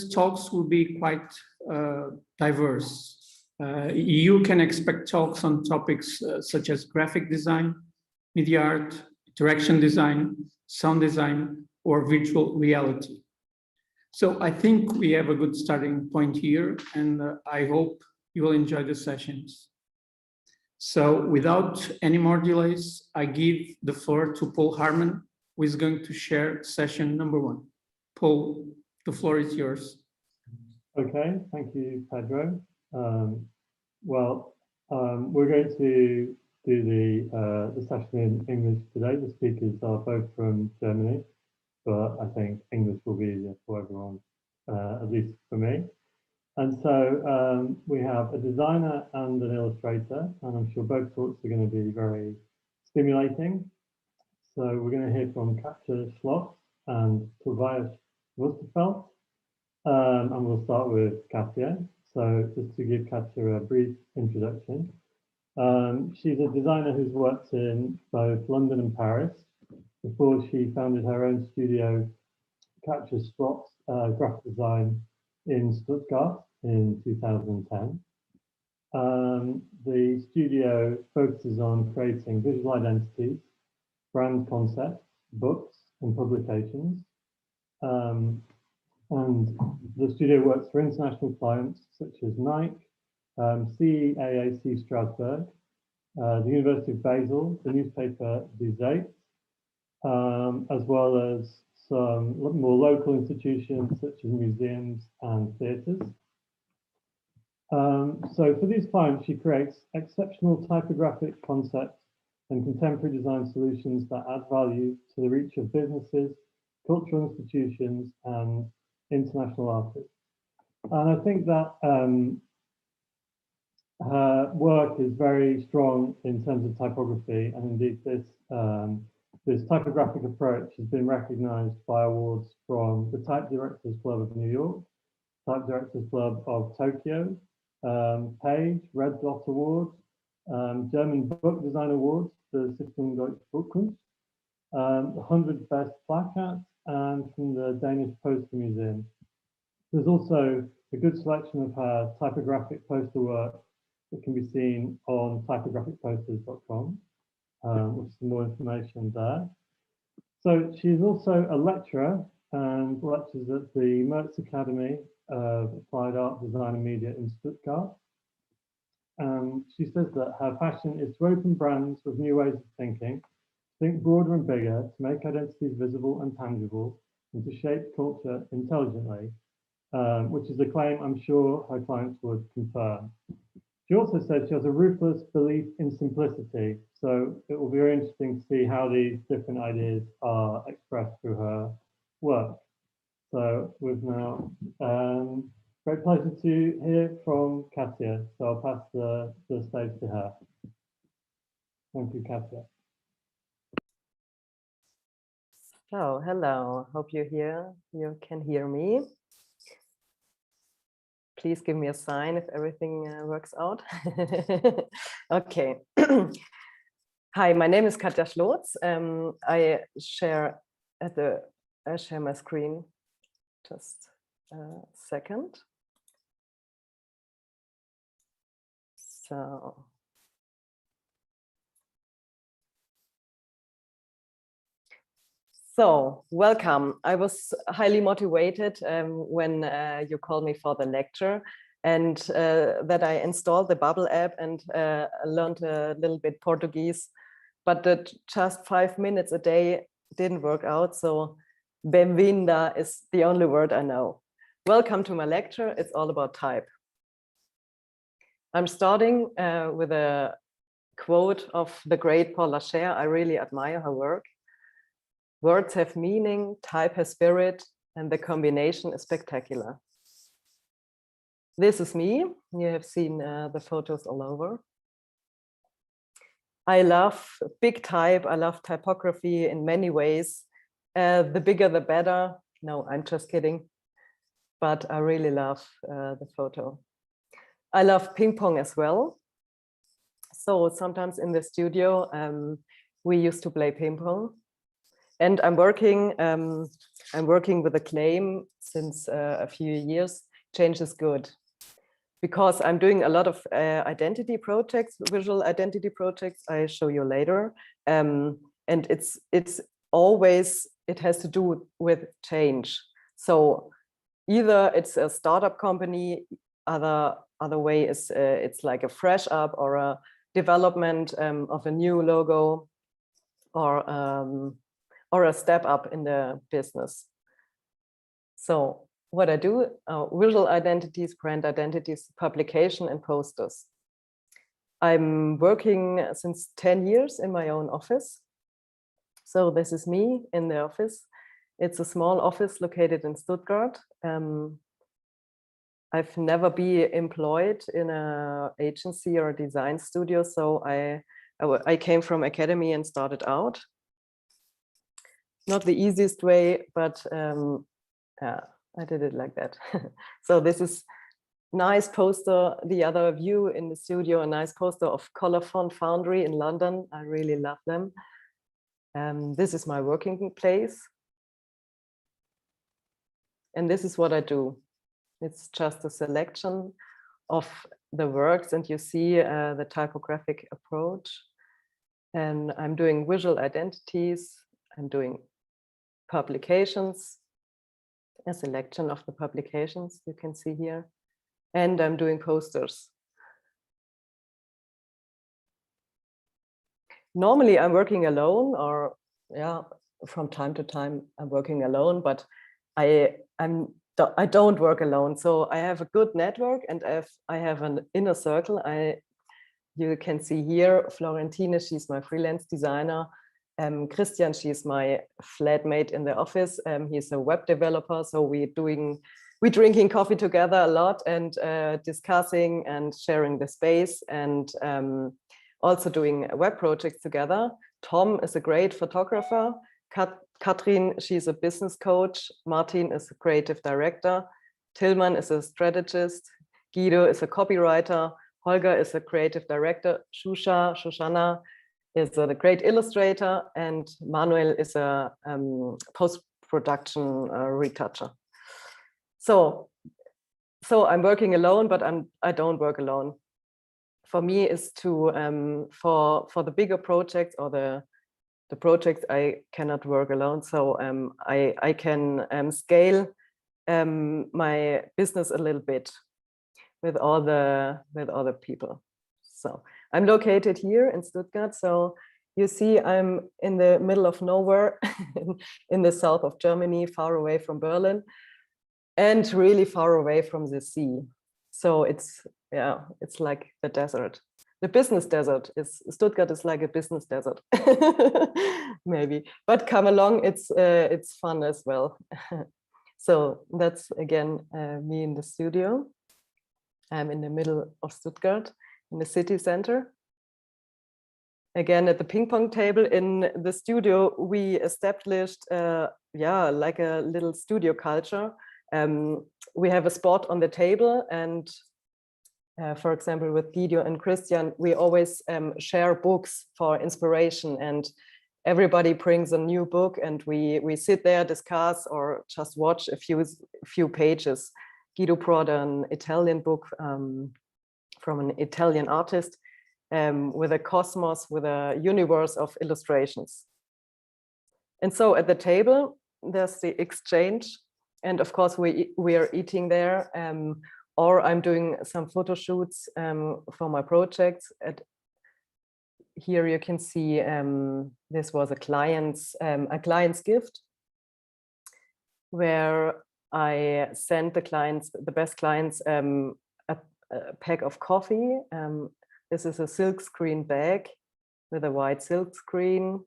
today's talks will be quite diverse. You can expect talks on topics such as graphic design, media art, interaction design, sound design, or virtual reality. So I think we have a good starting point here, and I hope you will enjoy the sessions. So without any more delays, I give the floor to Paul Harmon, who is going to share session number 1. Paul, the floor is yours. Okay, thank you, Pedro. We're going to do the session in English today. The speakers are both from Germany, but I think English will be easier for everyone, at least for me. And so we have a designer and an illustrator, and I'm sure both talks are going to be very stimulating. So we're going to hear from Katja Schloz and Tobias Wüstefeld, and we'll start with Katja. So just to give Katja a brief introduction. She's a designer who's worked in both London and Paris before she founded her own studio, Katja Schloz Graphic Design, in Stuttgart in 2010. The studio focuses on creating visual identities, brand concepts, books, and publications. And the studio works for international clients such as Nike, CEAAC Strasbourg, the University of Basel, the newspaper Die Zeit, as well as some more local institutions such as museums and theatres. So for these clients, she creates exceptional typographic concepts and contemporary design solutions that add value to the reach of businesses, cultural institutions, and international artists. And I think that her work is very strong in terms of typography, and indeed this typographic approach has been recognized by awards from the Type Directors Club of New York, Type Directors Club of Tokyo, Page, Red Dot Award, German Book Design Awards, the Stiftung Deutsche Buchkunst, the 100 Best Placards, and from the Danish Poster Museum. There's also a good selection of her typographic poster work that can be seen on typographicposters.com, with some more information there. So she's also a lecturer and lectures at the Merz Academy of Applied Art, Design and Media in Stuttgart. She says that her passion is to open brands with new ways of thinking, think broader and bigger, to make identities visible and tangible, and to shape culture intelligently, which is a claim I'm sure her clients would confirm. She also said she has a ruthless belief in simplicity, so it will be very interesting to see how these different ideas are expressed through her work. So we've now great pleasure to hear from Katja, so I'll pass the stage to her. Thank you, Katja. So, hello, hope you're here. You can hear me. Please give me a sign if everything works out. Okay. Hi, my name is Katja Schloz. I share my screen. Just a second. So welcome. I was highly motivated when you called me for the lecture, and that I installed the Bubble app and learned a little bit Portuguese, but that just 5 minutes a day didn't work out. So bem-vinda is the only word I know. Welcome to my lecture. It's all about type. I'm starting with a quote of the great Paula Scher. I really admire her work. Words have meaning, type has spirit, and the combination is spectacular. This is me. You have seen the photos all over. I love big type. I love typography in many ways. The bigger, the better. No, I'm just kidding. But I really love the photo. I love ping pong as well. So sometimes in the studio, we used to play ping pong. And I'm working with a claim since a few years. Change is good, because I'm doing a lot of identity projects, visual identity projects. I show you later, and it's always, it has to do with change. So either it's a startup company, other way is it's like a fresh up or a development of a new logo, or a step up in the business. So what I do, visual identities, brand identities, publication and posters. I'm working since 10 years in my own office. So this is me in the office. It's a small office located in Stuttgart. I've never been employed in an agency or a design studio. So I came from academy and started out. Not the easiest way, but yeah, I did it like that. So this is nice poster, the other view in the studio, a nice poster of Color Font Foundry in London. I really love them. This is my working place. And this is what I do. It's just a selection of the works, and you see the typographic approach. And I'm doing visual identities. I'm doing publications, a selection of the publications you can see here. And I'm doing posters. Normally I'm working alone, or yeah, from time to time I'm working alone, but I don't work alone. So I have a good network, and I have an inner circle. You can see here, Florentine, she's my freelance designer. Christian, she's my flatmate in the office. He's a web developer. So we're drinking coffee together a lot, and discussing and sharing the space, and also doing web projects together. Tom is a great photographer. Katrin, she's a business coach. Martin is a creative director. Tillman is a strategist. Guido is a copywriter. Holger is a creative director. Shoshana is a great illustrator. And Manuel is a post-production retoucher. So I'm working alone, but I don't work alone. For me is to, for the bigger projects or the projects, I cannot work alone. So I can scale my business a little bit with other people. So I'm located here in Stuttgart. So you see, I'm in the middle of nowhere in the south of Germany, far away from Berlin, and really far away from the sea. So it's like the desert. The business desert is Stuttgart is like a business desert, maybe. But come along, it's fun as well. So that's again me in the studio. I'm in the middle of Stuttgart, in the city center. Again, at the ping pong table in the studio, we established, like a little studio culture. We have a spot on the table, and for example, with Guido and Christian, we always share books for inspiration, and everybody brings a new book, and we sit there, discuss, or just watch a few pages. Guido brought an Italian book from an Italian artist with a cosmos, with a universe of illustrations. And so at the table, there's the exchange, and of course we are eating there. Or I'm doing some photo shoots for my projects. Here you can see this was a client's gift, where I sent the best clients, a pack of coffee. This is a silk screen bag with a white silk screen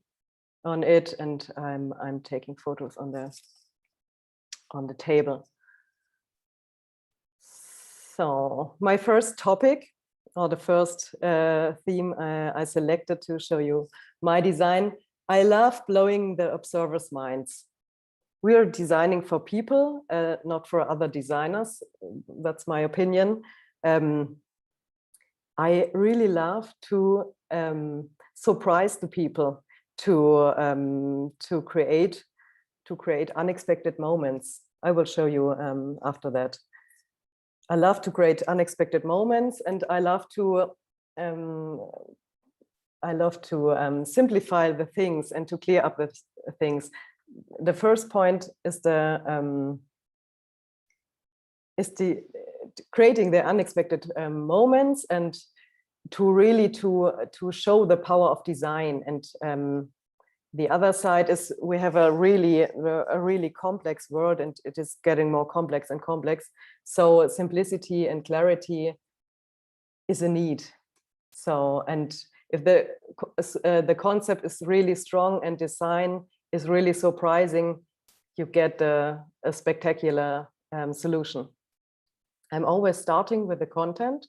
on it, and I'm taking photos on the table. So my first topic, or the first theme I selected to show you my design. I love blowing the observers' minds. We are designing for people, not for other designers. That's my opinion. I really love to surprise the people, to create unexpected moments. I will show you after that. I love to create unexpected moments, and I love to simplify the things and to clear up the things. The first point is the creating the unexpected moments, and to really to show the power of design. And the other side is we have a really complex world, and it is getting more complex and complex. So simplicity and clarity is a need. So, and if the concept is really strong and design is really surprising, you get a spectacular solution. I'm always starting with the content.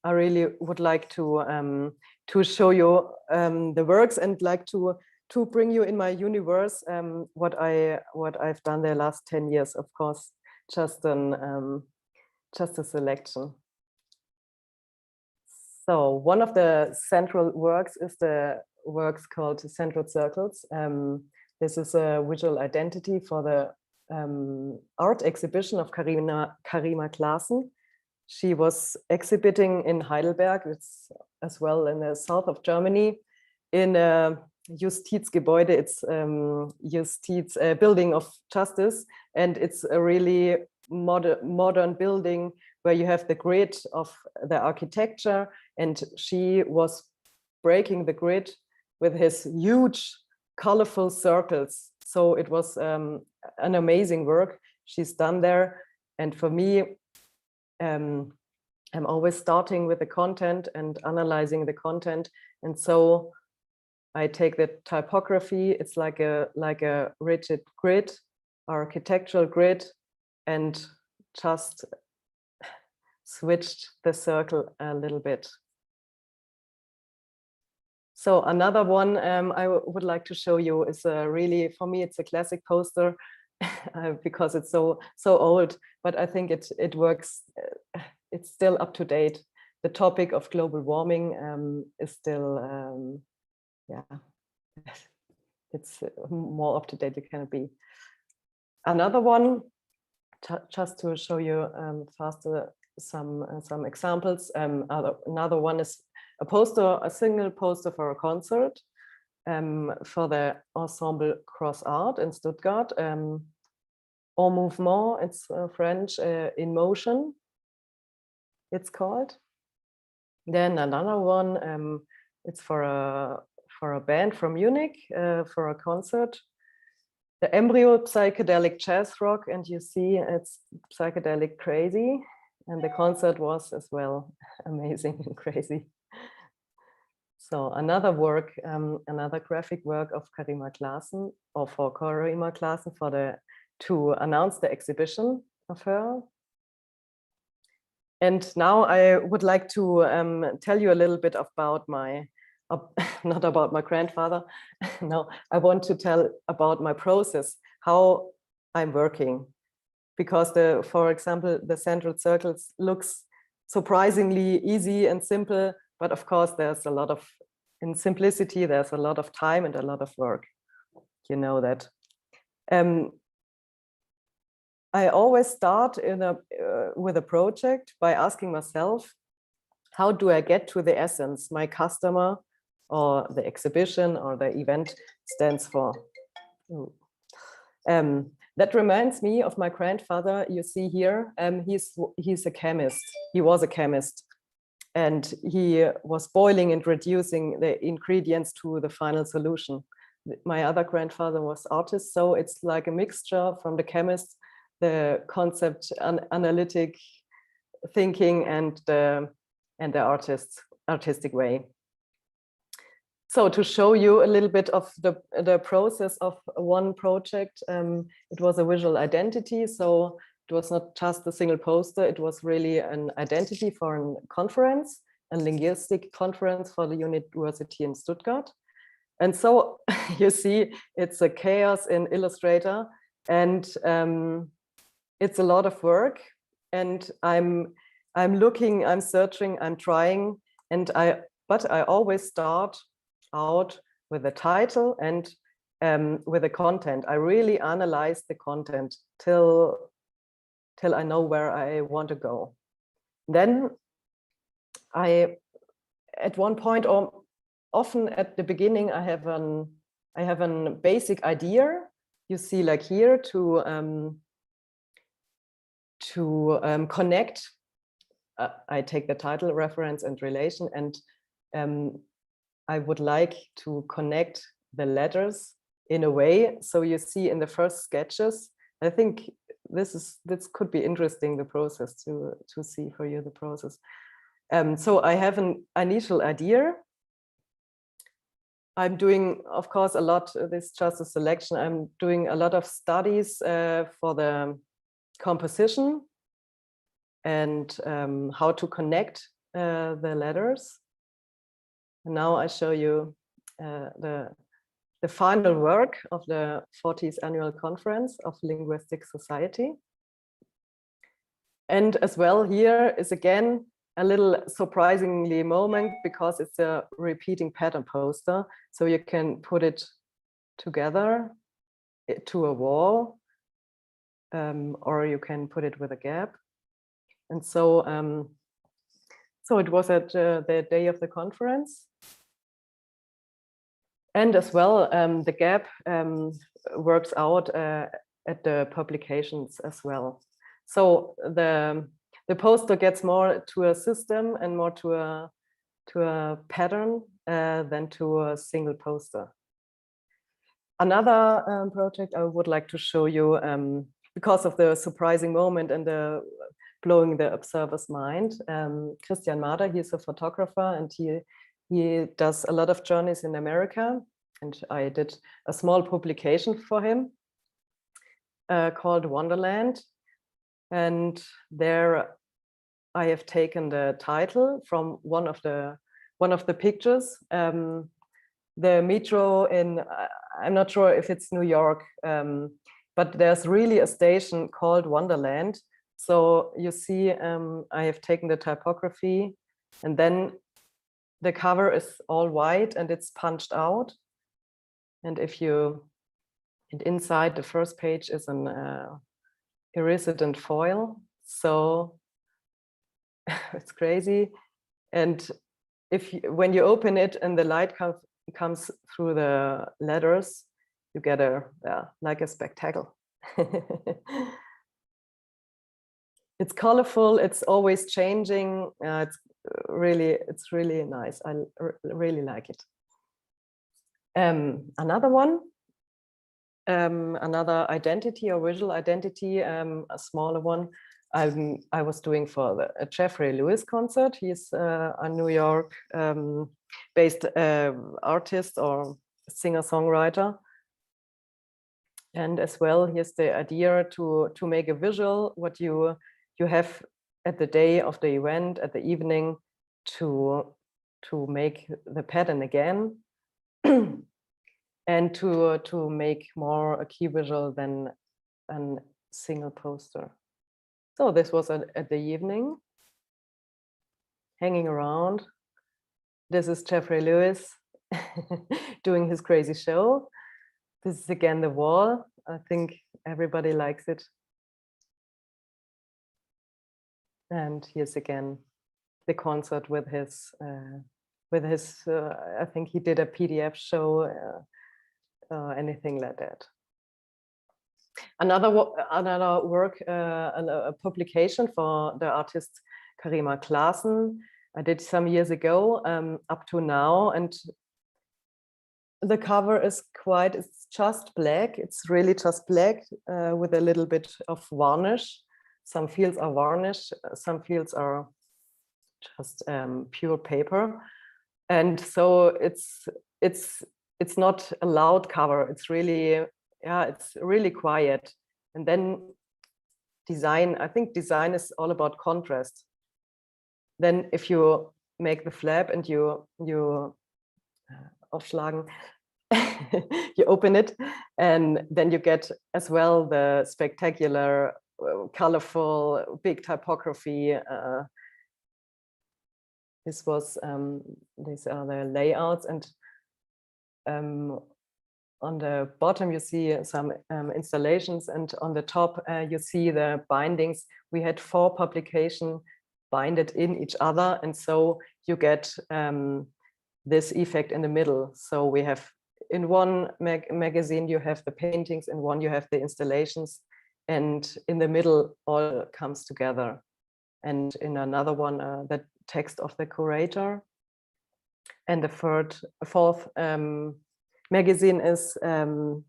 I really would like to show you the works, and like to bring you in my universe what I've done the last 10 years. Of course, just a selection. So one of the central works is the works called Central Circles. This is a visual identity for the art exhibition of Karima Klaassen. She was exhibiting in Heidelberg, it's as well in the south of Germany, in a Justizgebäude. It's Justiz, building of justice, and it's a really modern building where you have the grid of the architecture, and she was breaking the grid with his huge colorful circles. So it was an amazing work she's done there. And for me, I'm always starting with the content and analyzing the content. And so I take the typography, it's like a rigid grid, architectural grid, and just switched the circle a little bit. So another one I would like to show you is really, for me, it's a classic poster because it's so old, but I think it works. It's still up to date. The topic of global warming is still, yeah, it's more up to date it can be. Another one, just to show you faster some examples. Another one is a poster, a single poster for a concert for the Ensemble Cross Art in Stuttgart. En Mouvement, it's French, in motion, it's called. Then another one, it's for a band from Munich, for a concert. The Embryo Psychedelic Jazz Rock, and you see it's psychedelic crazy. And the concert was as well amazing and crazy. So another work, another graphic work of Karima Klaassen, or for Karima Klaassen, to announce the exhibition of her. And now I would like to tell you a little bit about my, not about my grandfather. No, I want to tell about my process, how I'm working. Because for example, the Central Circles looks surprisingly easy and simple, but of course there's a lot of, in simplicity, there's a lot of time and a lot of work. You know that. I always start with a project by asking myself, how do I get to the essence my customer or the exhibition or the event stands for? That reminds me of my grandfather. You see here, he's a chemist. He was a chemist, and he was boiling and reducing the ingredients to the final solution. My other grandfather was artist, so it's like a mixture from the chemist, the concept, analytic thinking, and the artistic way. So to show you a little bit of the process of one project, it was a visual identity. So it was not just a single poster, it was really an identity for a conference, a linguistic conference for the university in Stuttgart. And so you see, it's a chaos in Illustrator, and it's a lot of work. And I'm looking, I'm searching, I'm trying, but I always start out with the title and with the content. I really analyze the content till I know where I want to go. Then at one point, or often at the beginning, I have a basic idea. You see, like here, to connect. I take the title, reference, and relation, and I would like to connect the letters in a way. So you see in the first sketches, I think this could be interesting, the process to see for you the process. So I have an initial idea. I'm doing, of course, a lot. This is just a selection. I'm doing a lot of studies for the composition and how to connect the letters. And now I show you the final work of the 40th Annual Conference of Linguistic Society. And as well, here is again a little surprisingly moment, because it's a repeating pattern poster. So you can put it together to a wall, or you can put it with a gap. And so, so it was at the day of the conference. And as well, the gap works out at the publications as well. So the poster gets more to a system and more to a pattern than to a single poster. Another project I would like to show you, because of the surprising moment and the blowing the observer's mind. Christian Mader, he's a photographer, and he does a lot of journeys in America. And I did a small publication for him called Wonderland. And there I have taken the title from one of the pictures. The metro in, I'm not sure if it's New York, but there's really a station called Wonderland. So you see, I have taken the typography, and then the cover is all white and it's punched out. And and inside the first page is an iridescent foil. So it's crazy. And when you open it and the light comes through the letters, you get like a spectacle. It's colorful. It's always changing. It's really nice. I really like it. Another one, another identity or visual identity, a smaller one. I was doing for a Jeffrey Lewis concert. He's a New York based artist or singer-songwriter. And as well, here's the idea to make a visual, what you have at the day of the event, at the evening, to make the pattern again, and to make more a key visual than a single poster. So this was at the evening, hanging around. This is Jeffrey Lewis doing his crazy show. This is again the wall. I think everybody likes it. And here's again the concert with his I think he did a PDF show, anything like that. Another work, a publication for the artist Karima Klaassen, I did some years ago, up to now, and the cover is it's just black. It's really just black with a little bit of varnish. Some fields are varnish, some fields are just pure paper, and so it's not a loud cover. It's really it's really quiet. And then design. I think design is all about contrast. Then if you make the flap and you aufschlagen, you open it, and then you get as well the spectacular, colorful, big typography. These are the layouts, and on the bottom you see some installations, and on the top you see the bindings. We had 4 publications binded in each other, and so you get this effect in the middle. So we have in one magazine you have the paintings, in one you have the installations, and in the middle all comes together. And in another one the text of the curator. And the fourth magazine is the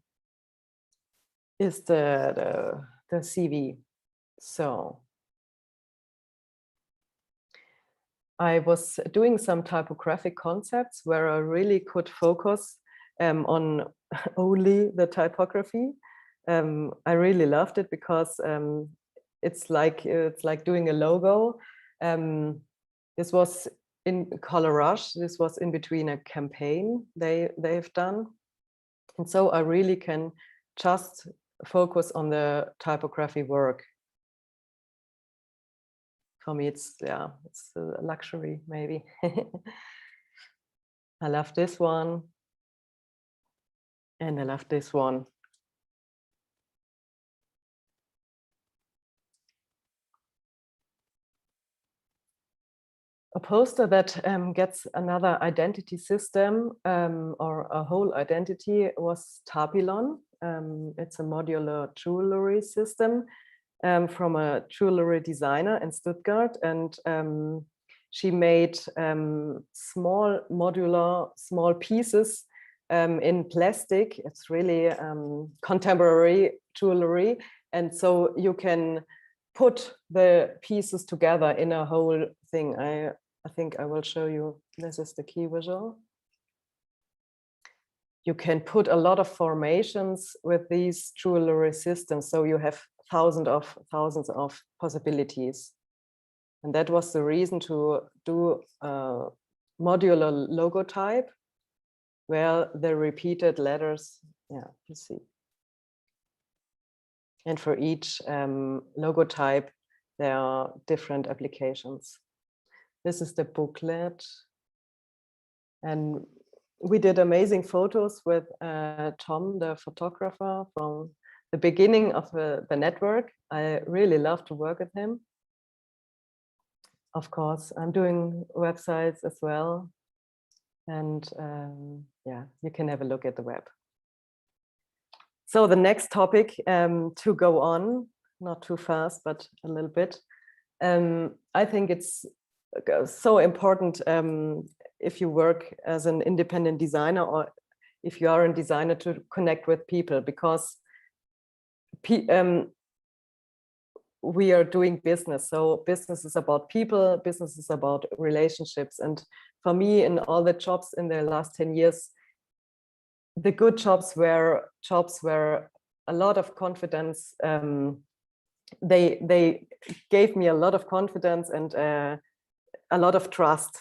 CV. So I was doing some typographic concepts where I really could focus on only the typography. I really loved it because it's like doing a logo. This was in Color Rush. This was in between a campaign they've done, and so I really can just focus on the typography work. For me, it's a luxury, maybe. I love this one, and I love this one. A poster that gets another identity system or a whole identity was Tapilon. It's a modular jewelry system from a jewelry designer in Stuttgart, and she made small modular small pieces in plastic. It's really contemporary jewelry, and so you can put the pieces together in a whole thing. I think I will show you. This is the key visual. You can put a lot of formations with these jewelry systems, so you have thousands of possibilities. And that was the reason to do a modular logo type, where the repeated letters, yeah, you see. And for each logo type, there are different applications. This is the booklet. And we did amazing photos with Tom, the photographer, from the beginning of the network. I really love to work with him. Of course, I'm doing websites as well. And yeah, you can have a look at the web. So the next topic, to go on, not too fast, but a little bit. I think it's so important if you work as an independent designer, or if you are a designer, to connect with people, because we are doing business. So business is about people, business is about relationships. And for me, in all the jobs in the last 10 years, the good jobs were jobs where a lot of confidence, they gave me a lot of confidence and a lot of trust.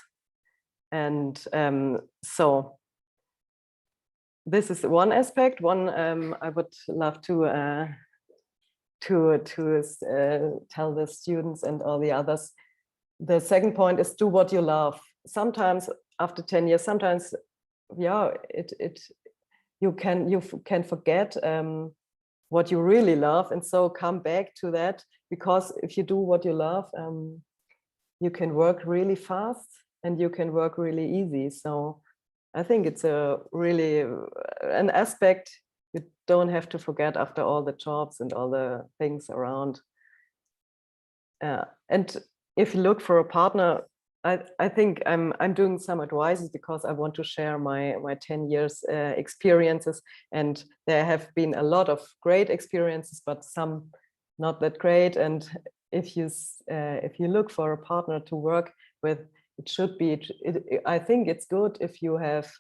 And so this is one aspect. One I would love to tell the students and all the others. The second point is do what you love. Sometimes after 10 years, sometimes, yeah, you can forget what you really love, and so come back to that, because if you do what you love, you can work really fast and you can work really easy. So I think it's a really an aspect you don't have to forget after all the jobs and all the things around. And if you look for a partner, I think I'm doing some advices because I want to share my 10 years experiences, and there have been a lot of great experiences, but some not that great. And if you look for a partner to work with, it should be. I think it's good if you have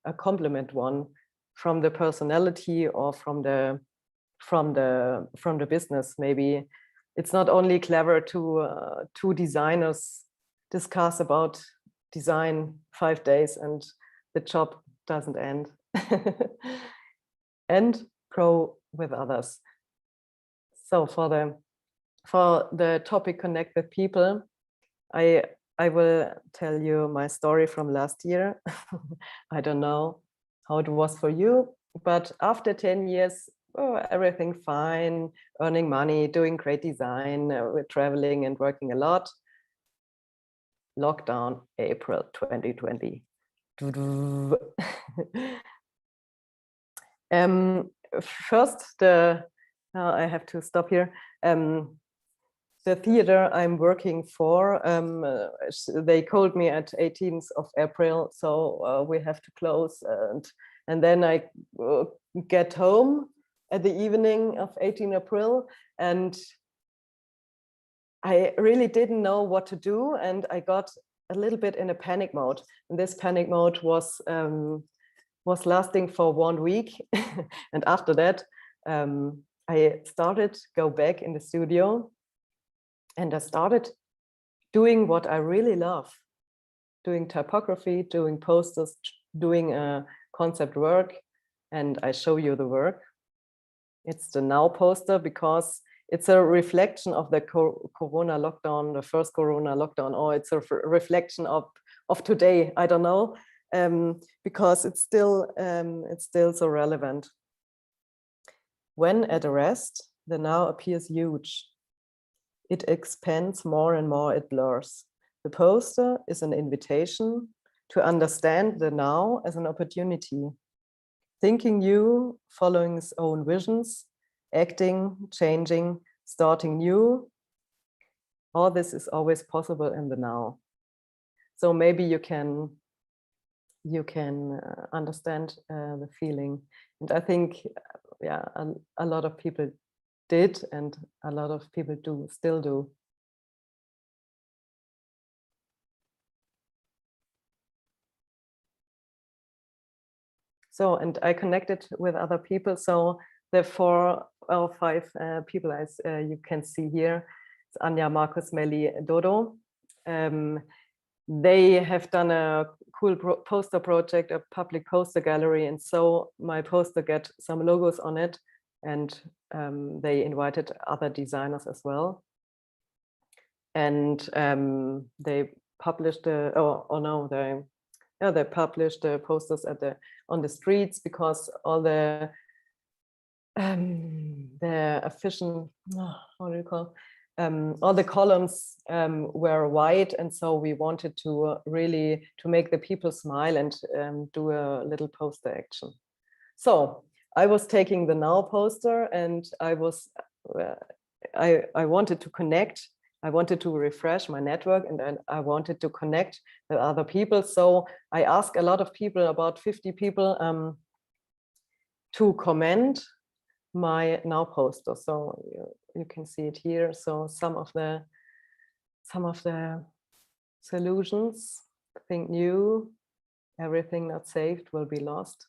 a complement one from the personality or from the business. Maybe it's not only clever to two designers discuss about design 5 days and the job doesn't end. And grow with others. So for the topic connect with people, I will tell you my story from last year. I don't know how it was for you, But after 10 years, oh, everything fine, earning money, doing great design, we're traveling and working a lot. Lockdown, April 2020. First, I have to stop here. The theater I'm working for, they called me at 18th of April, so we have to close. And then I get home at the evening of 18 April, and I really didn't know what to do, and I got a little bit in a panic mode. And this panic mode was lasting for 1 week, and after that, I started go back in the studio, and I started doing what I really love, doing typography, doing posters, doing concept work, and I show you the work. It's the Now poster because it's a reflection of the Corona lockdown, the first Corona lockdown, or it's a reflection of today. I don't know, because it's still so relevant. When at rest, the Now appears huge. It expands more and more, it blurs. The poster is an invitation to understand the Now as an opportunity. Thinking new, following its own visions, acting, changing, starting new. All this is always possible in the Now. So maybe you can understand the feeling. And I think, yeah, a lot of people did, and a lot of people still do. So, and I connected with other people. So the 4 or 5 people, as you can see here, it's Anja, Markus, Melly, Dodo. They have done a cool poster project, a public poster gallery. And so my poster get some logos on it, and they invited other designers as well. And they published they published the posters on the streets, because all the official, what do you call, all the columns were white, and so we wanted to really make the people smile and do a little poster action. So I was taking the Now poster, and I wanted to connect. I wanted to refresh my network, and I wanted to connect with other people. So I asked a lot of people, about 50 people, to comment my Now poster. So you can see it here. So some of the solutions: think new, everything not saved will be lost.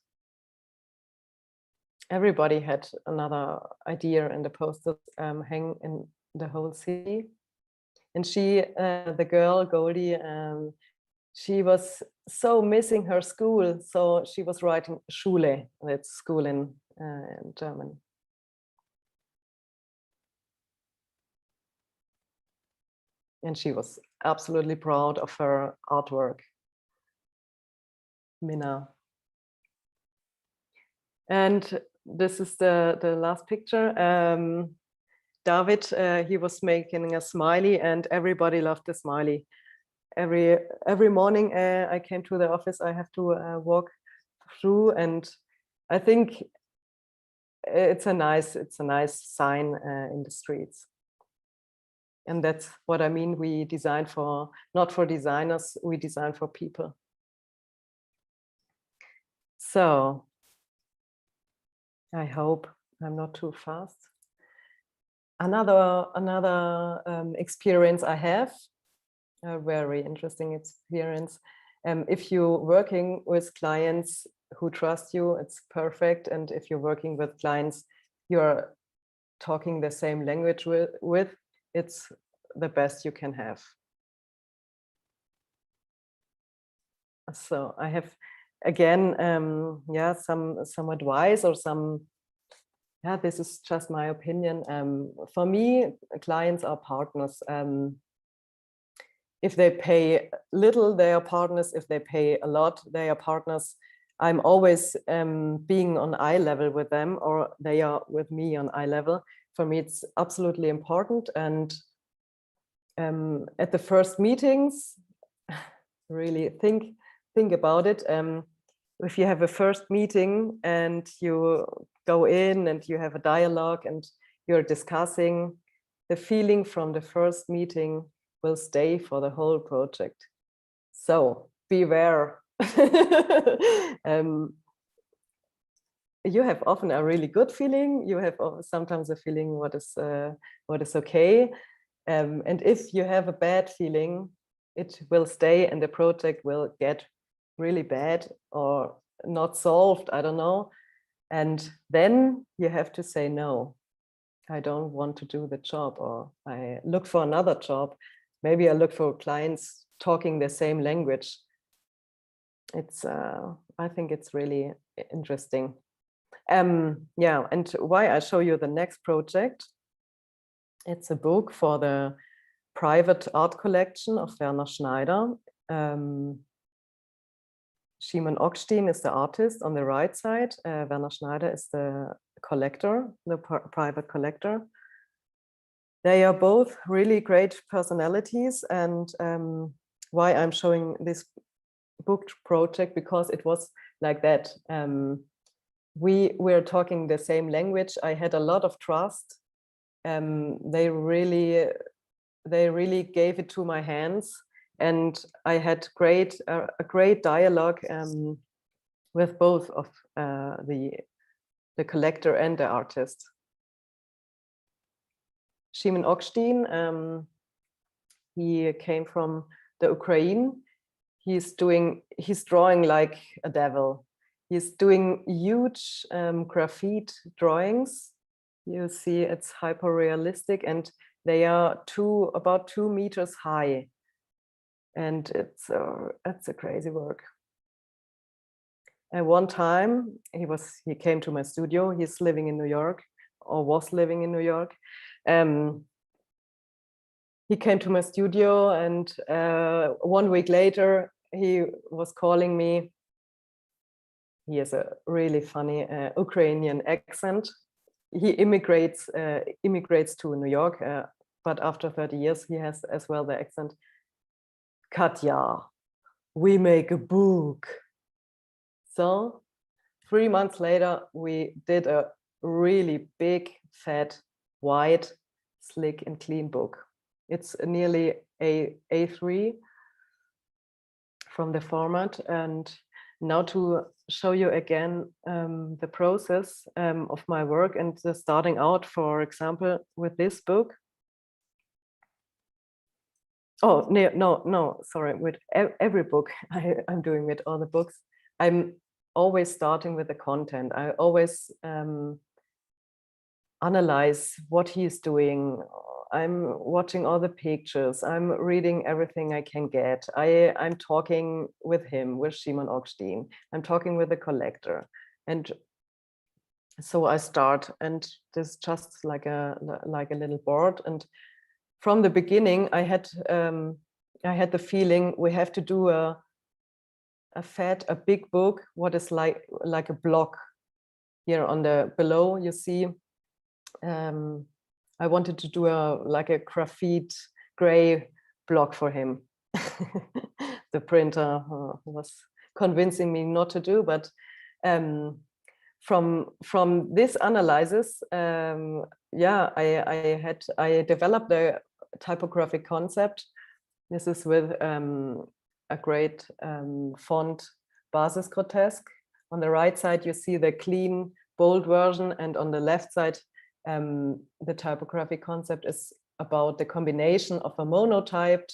Everybody had another idea, and the posters hang in the whole city. And she, the girl, Goldie, she was so missing her school. So she was writing Schule, that's school in German. And she was absolutely proud of her artwork. Minna. And this is the last picture. David, he was making a smiley, and everybody loved the smiley. Every morning I came to the office, I have to walk through, and I think it's a nice sign in the streets. And that's what I mean. We design for, not for designers, we design for people. So I hope I'm not too fast. Another experience I have, a very interesting experience. If you're working with clients who trust you, it's perfect. And if you're working with clients you're talking the same language with, it's the best you can have. So I have, again, some advice, or some, this is just my opinion. For me, clients are partners. If they pay little, they are partners. If they pay a lot, they are partners. I'm always being on eye level with them, or they are with me on eye level. For me, it's absolutely important. And at the first meetings, really think about it. If you have a first meeting and you go in and you have a dialogue and you're discussing, the feeling from the first meeting will stay for the whole project. So beware. You have often a really good feeling. You have sometimes a feeling what is okay. And if you have a bad feeling, it will stay and the project will get really bad or not solved, I don't know. And then you have to say, no, I don't want to do the job, or I look for another job. Maybe I look for clients talking the same language. It's, I think it's really interesting. Yeah, and why I show you the next project. It's a book for the private art collection of Werner Schneider. Szymon Ockstein is the artist on the right side. Werner Schneider is the collector, the private collector. They are both really great personalities. And why I'm showing this book project, because it was like that. We were talking the same language. I had a lot of trust. They really gave it to my hands, and I had a great dialogue with both of the collector and the artist. Szymon Ockstein, he came from the Ukraine. He's drawing like a devil. He's doing huge graffiti drawings. You see, it's hyper realistic, and they are about 2 meters high, and it's a crazy work. And one time he came to my studio. He's living in New York, or was living in New York. He came to my studio, and 1 week later he was calling me. He has a really funny Ukrainian accent. He immigrates to New York, but after 30 years, he has as well the accent. Katja, we make a book. So 3 months later, we did a really big, fat, white, slick and clean book. It's nearly A3 from the format. And now to show you again the process of my work, and starting out, for example, with this book. Oh, no, sorry, with every book I'm doing with all the books. I'm always starting with the content. I always analyze what he's doing. I'm watching all the pictures. I'm reading everything I can get. I'm talking with him, with Szymon Ockstein. I'm talking with the collector. And so I start, and there's just like a little board. And from the beginning, I had the feeling we have to do a big book, what is like a block. Here on the below, you see, I wanted to do like a graphite gray block for him. The printer was convincing me not to do, but from this analysis, yeah, I developed a typographic concept. This is with a great font, Basis Grotesque. On the right side, you see the clean, bold version, and on the left side, the typographic concept is about the combination of a monotype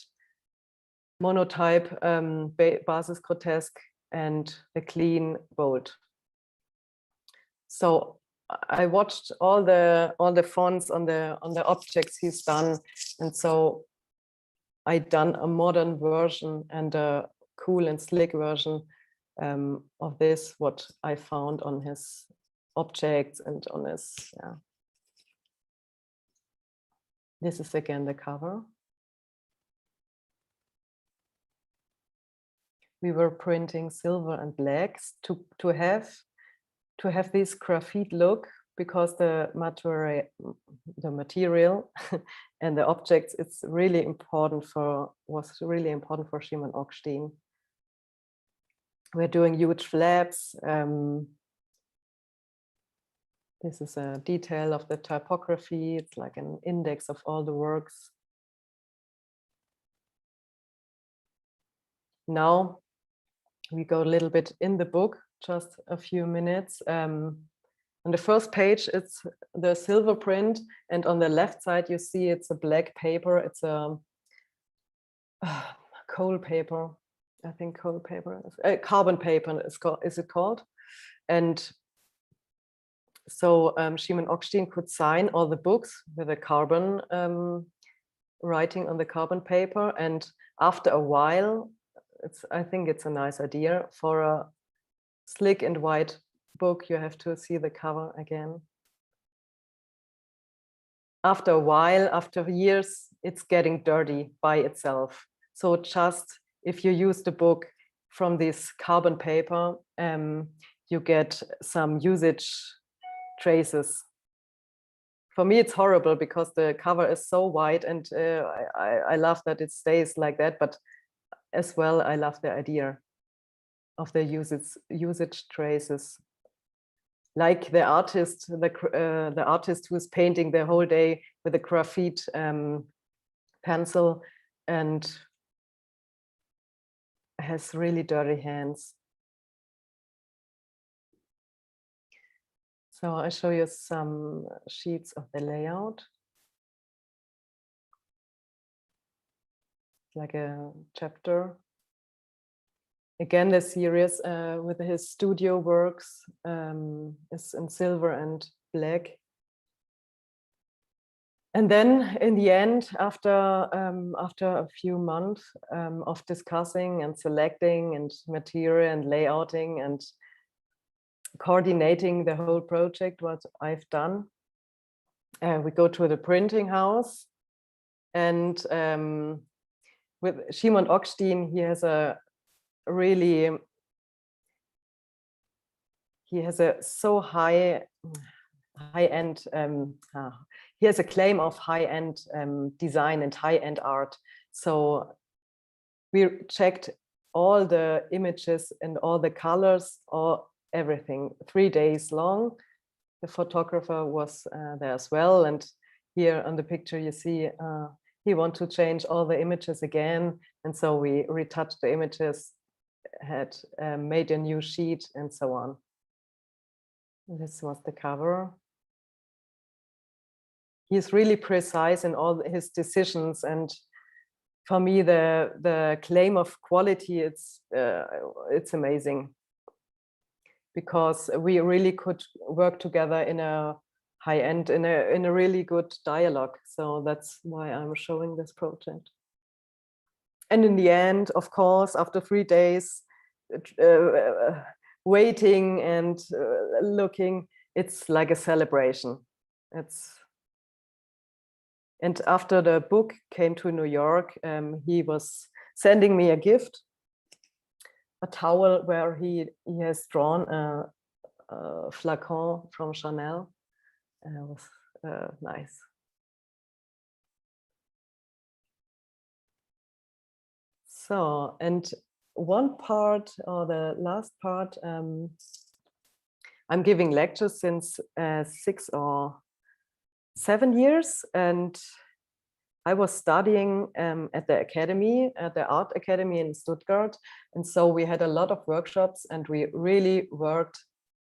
Basis Grotesque and the clean, bold. So I watched all the fonts on the objects he's done, and so I done a modern version and a cool and slick version of this, what I found on his objects and on his, yeah. This is again the cover. we were printing silver and blacks to have this graphite look, because the material and the objects, was really important for Schimann Ockstein. We're doing huge flaps. This is a detail of the typography. It's like an index of all the works. Now we go a little bit in the book, just a few minutes. On the first page, it's the silver print, and on the left side, you see it's a black paper. It's a coal paper. I think coal paper, carbon paper is it called? And so Schimann Ockstein could sign all the books with a carbon writing on the carbon paper. And after a while, I think it's a nice idea for a slick and white book. You have to see the cover again. After a while, after years, it's getting dirty by itself. So just if you use the book from this carbon paper, you get some usage traces. For me, it's horrible because the cover is so white, and I love that it stays like that. But as well, I love the idea of the usage traces. Like the artist, the artist who's painting the whole day with a graphite pencil and has really dirty hands. So I show you some sheets of the layout. Like a chapter. Again, the series with his studio works is in silver and black. And then in the end, after a few months of discussing and selecting and material and layouting and coordinating the whole project, what I've done, we go to the printing house, and with Schimann Ockstein, he has a so high end, he has a claim of high-end design and high-end art. So we checked all the images and all the colors, or everything, 3 days long. The photographer was there as well. And here on the picture, you see he wanted to change all the images again. And so we retouched the images, had made a new sheet, and so on. This was the cover. He's really precise in all his decisions, and for me, the claim of quality, it's amazing, because we really could work together in a high end, in a really good dialogue. So that's why I'm showing this project. And in the end, of course, after 3 days waiting and looking, it's like a celebration. And after the book came to New York, he was sending me a gift, a towel where he has drawn a flacon from Chanel. And it was nice. So, and one part, or the last part, I'm giving lectures since 6 or 7 years, and I was studying at the academy, at the art academy in Stuttgart, and so we had a lot of workshops, and we really worked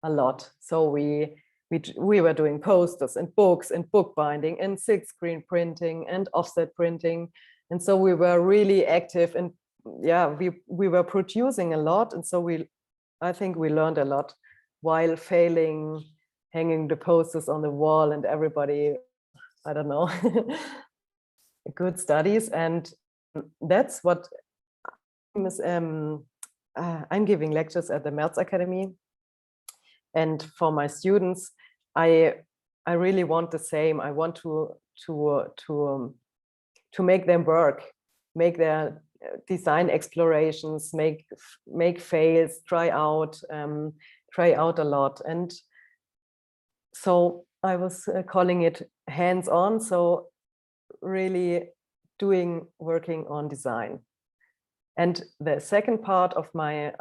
a lot. So we were doing posters and books and bookbinding and silk screen printing and offset printing, and so we were really active, and yeah, we were producing a lot, and so I think we learned a lot while failing, hanging the posters on the wall, and everybody, I don't know, good studies. And that's what I'm giving lectures at the Merz Academy. And for my students, I really want the same. I want to make them work, make their design explorations, make fails, try out a lot. And so I was calling it hands-on, so really working on design. And the second part of my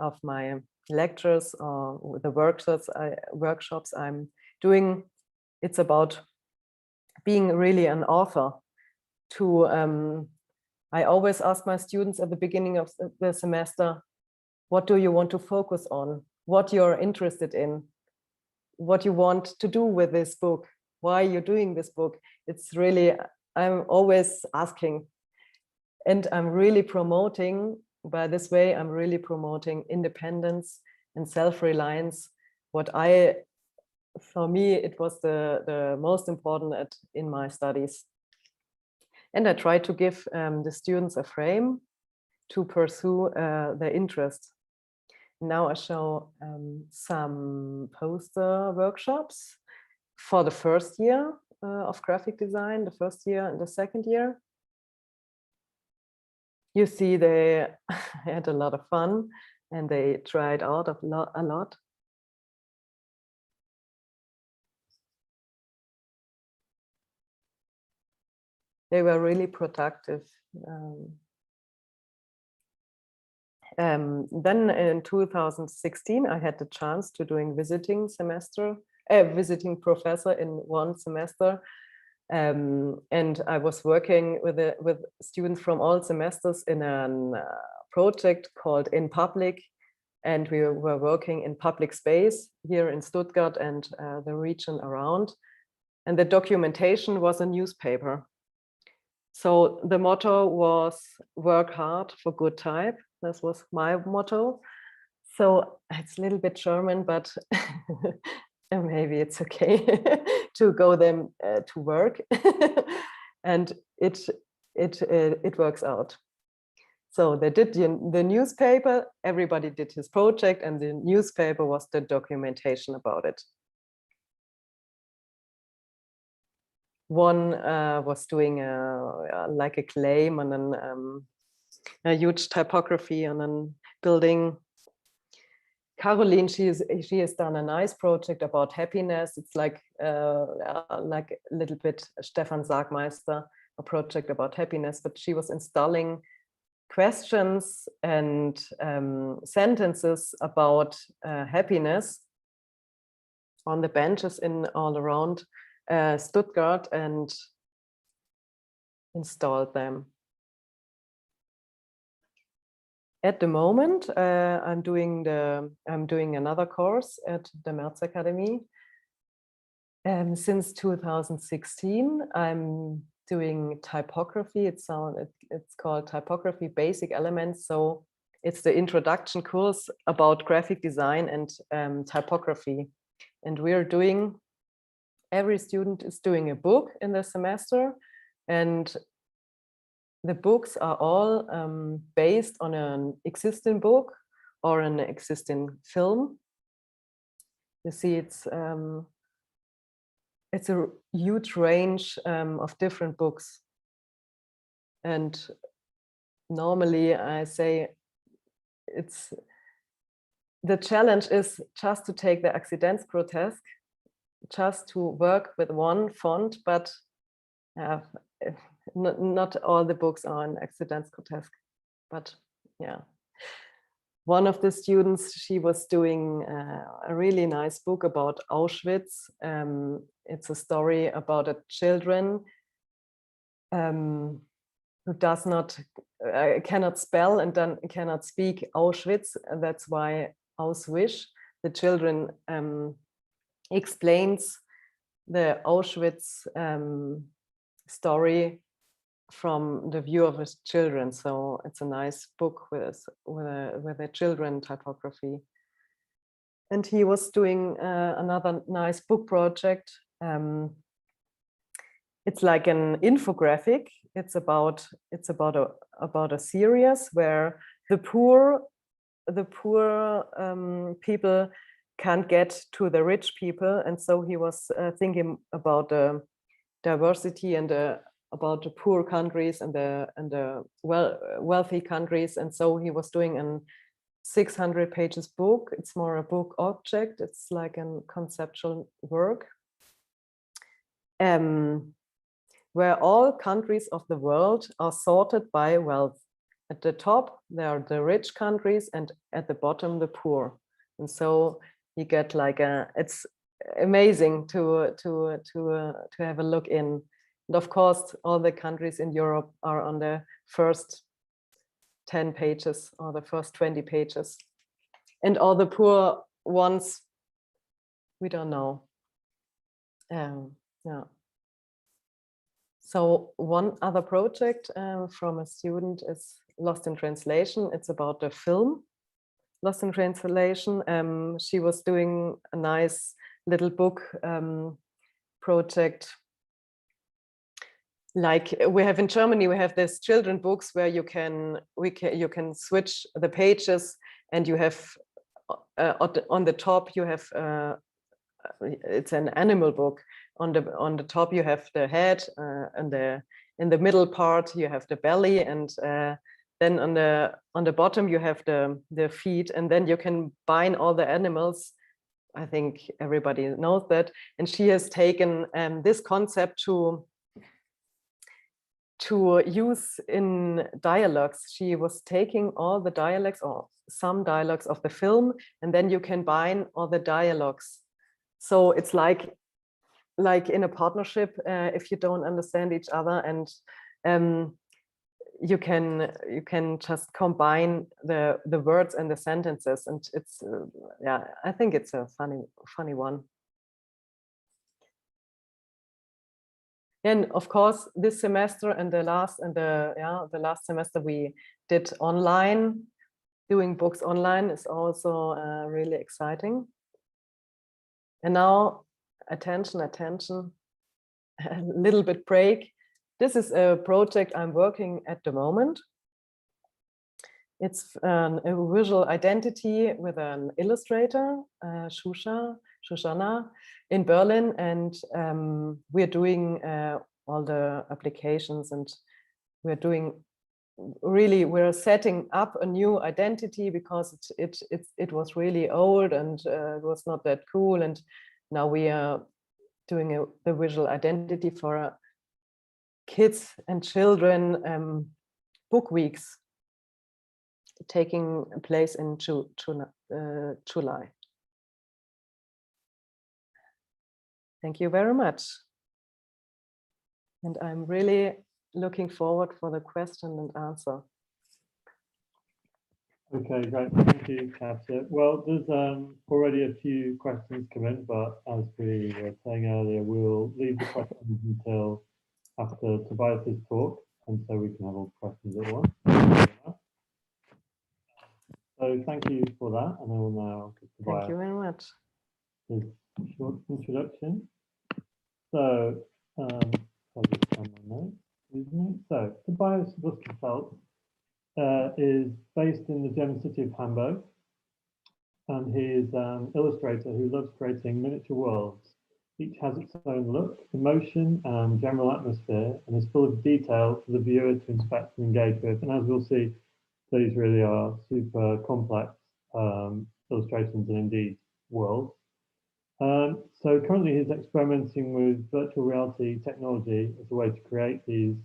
lectures or the workshops I'm doing, it's about being really an author. I always ask my students at the beginning of the semester, what do you want to focus on? What you're interested in? What you want to do with this book? Why you're doing this book? It's really, I'm always asking. And I'm really promoting, by this way, I'm really promoting independence and self-reliance. For me, it was the most important in my studies. And I try to give the students a frame to pursue their interests. Now I show some poster workshops for the first year of graphic design, the first year and the second year. You see they had a lot of fun and they tried out a lot. They were really productive. Then in 2016, I had the chance to doing visiting professor in one semester. And I was working with students from all semesters in a project called In Public. And we were working in public space here in Stuttgart and the region around. And the documentation was a newspaper. So the motto was work hard for good type. This was my motto. So it's a little bit German, but maybe it's okay to go them to work. And it works out. So they did the newspaper, everybody did his project, and the newspaper was the documentation about it. One was doing like a claim on a huge typography on a building. Caroline, she has done a nice project about happiness. It's like a little bit Stefan Sagmeister, a project about happiness, but she was installing questions and sentences about happiness on the benches all around Stuttgart and installed them. At the moment, I'm doing another course at the Merz Academy. Since 2016, I'm doing typography. It's called Typography Basic Elements. So it's the introduction course about graphic design and typography. And every student is doing a book in the semester, and the books are all based on an existing book or an existing film. You see, it's a huge range of different books. And normally I say the challenge is just to take the Accidenzgrotesk, just to work with one font, but not all the books are in Accidenzgrotesk, but yeah. One of the students, she was doing a really nice book about Auschwitz. It's a story about a children who cannot spell and then cannot speak Auschwitz. And that's why Auschwitz, the children explains the Auschwitz story from the view of his children. So it's a nice book with a children typography. And he was doing another nice book project. It's like an infographic. It's about a series where the poor people can't get to the rich people, and so he was thinking about the diversity and the about the poor countries and the wealthy countries. And so he was doing an 600 pages book. It's more a book object. It's like a conceptual work, where all countries of the world are sorted by wealth. At the top, there are the rich countries, and at the bottom, the poor. And so you get like it's amazing to have a look in. And of course, all the countries in Europe are on the first 10 pages or the first 20 pages. And all the poor ones, we don't know. Yeah. So one other project from a student is Lost in Translation. It's about the film Lost in Translation. She was doing a nice little book project. Like we have in Germany, we have this children books where you can switch the pages, and you have on the top you have it's an animal book. On the top you have the head, and in the middle part you have the belly, and then on the bottom you have the feet, and then you can bind all the animals. I think everybody knows that. And she has taken this concept to use in dialogues. She was taking all the dialects or some dialogues of the film, and then you can bind all the dialogues. So it's like in a partnership, if you don't understand each other, and you can just combine the words and the sentences, and it's yeah, I think it's a funny one. And of course, this semester and the last semester we did online. Doing books online is also really exciting. And now, attention, a little bit break. This is a project I'm working at the moment. It's a visual identity with an illustrator, Shoshana, in Berlin, and we're doing all the applications, and we're setting up a new identity because it was really old, and it was not that cool, and now we are doing the visual identity for kids and children book weeks taking place in July. Thank you very much. And I'm really looking forward for the question and answer. Okay, great. Thank you, Katja. Well, there's already a few questions come in, but as we were saying earlier, we'll leave the questions until after Tobias's talk, and so we can have all the questions at once. So thank you for that, and I will now give Tobias. Thank you very much. His short introduction. So, I'll just find my notes. So, Tobias Wüstefeld is based in the German city of Hamburg, and he is an illustrator who loves creating miniature worlds. Each has its own look, emotion, and general atmosphere, and is full of detail for the viewer to inspect and engage with. And as we'll see, these really are super complex illustrations and indeed worlds. So currently he's experimenting with virtual reality technology as a way to create these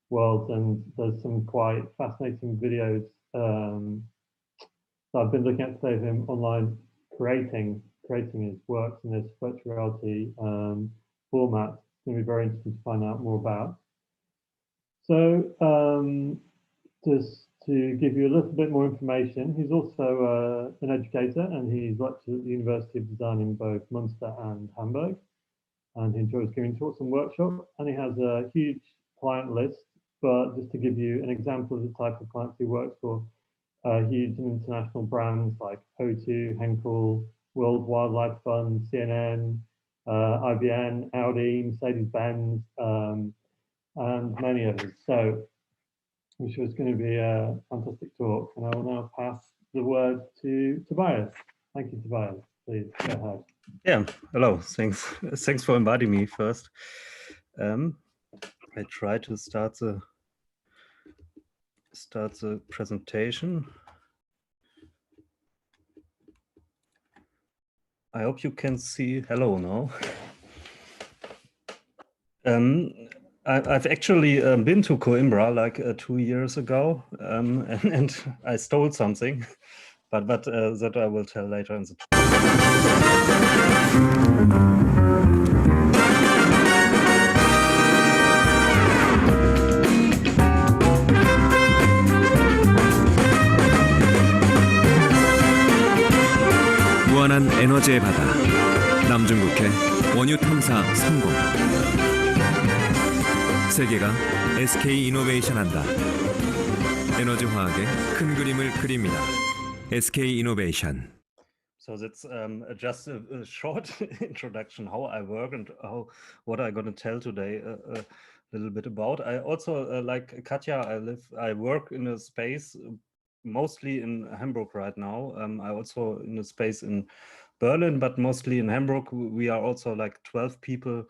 worlds, and there's some quite fascinating videos that I've been looking at today of him online creating his works in this virtual reality format. It's going to be very interesting to find out more about. So just to give you a little bit more information, he's also an educator, and he's lectured at the University of Design in both Munster and Hamburg, and he enjoys giving talks and workshops, and he has a huge client list. But just to give you an example of the type of clients he works for, huge and international brands like O2, Henkel, World Wildlife Fund, CNN, IBM, Audi, Mercedes-Benz, and many others. So I'm sure it's going to be a fantastic talk, and I will now pass the word to Tobias. Thank you, Tobias. Please go ahead. Yeah, hello. Thanks for inviting me first. I try to start the presentation. I hope you can see hello now. I've actually been to Coimbra like 2 years ago, and I stole something, but that I will tell later in the talk. 무한한 에너지의 바다 남중국해 원유 탐사 성공. 세계가 SK 이노베이션 한다. 에너지 화학의 큰 그림을 그립니다. SK 이노베이션. So that's just a short introduction how I work and what I'm going to tell today a little bit about. I also like Katja. I work in a space mostly in Hamburg right now. I also in a space in Berlin, but mostly in Hamburg. We are also like 12 people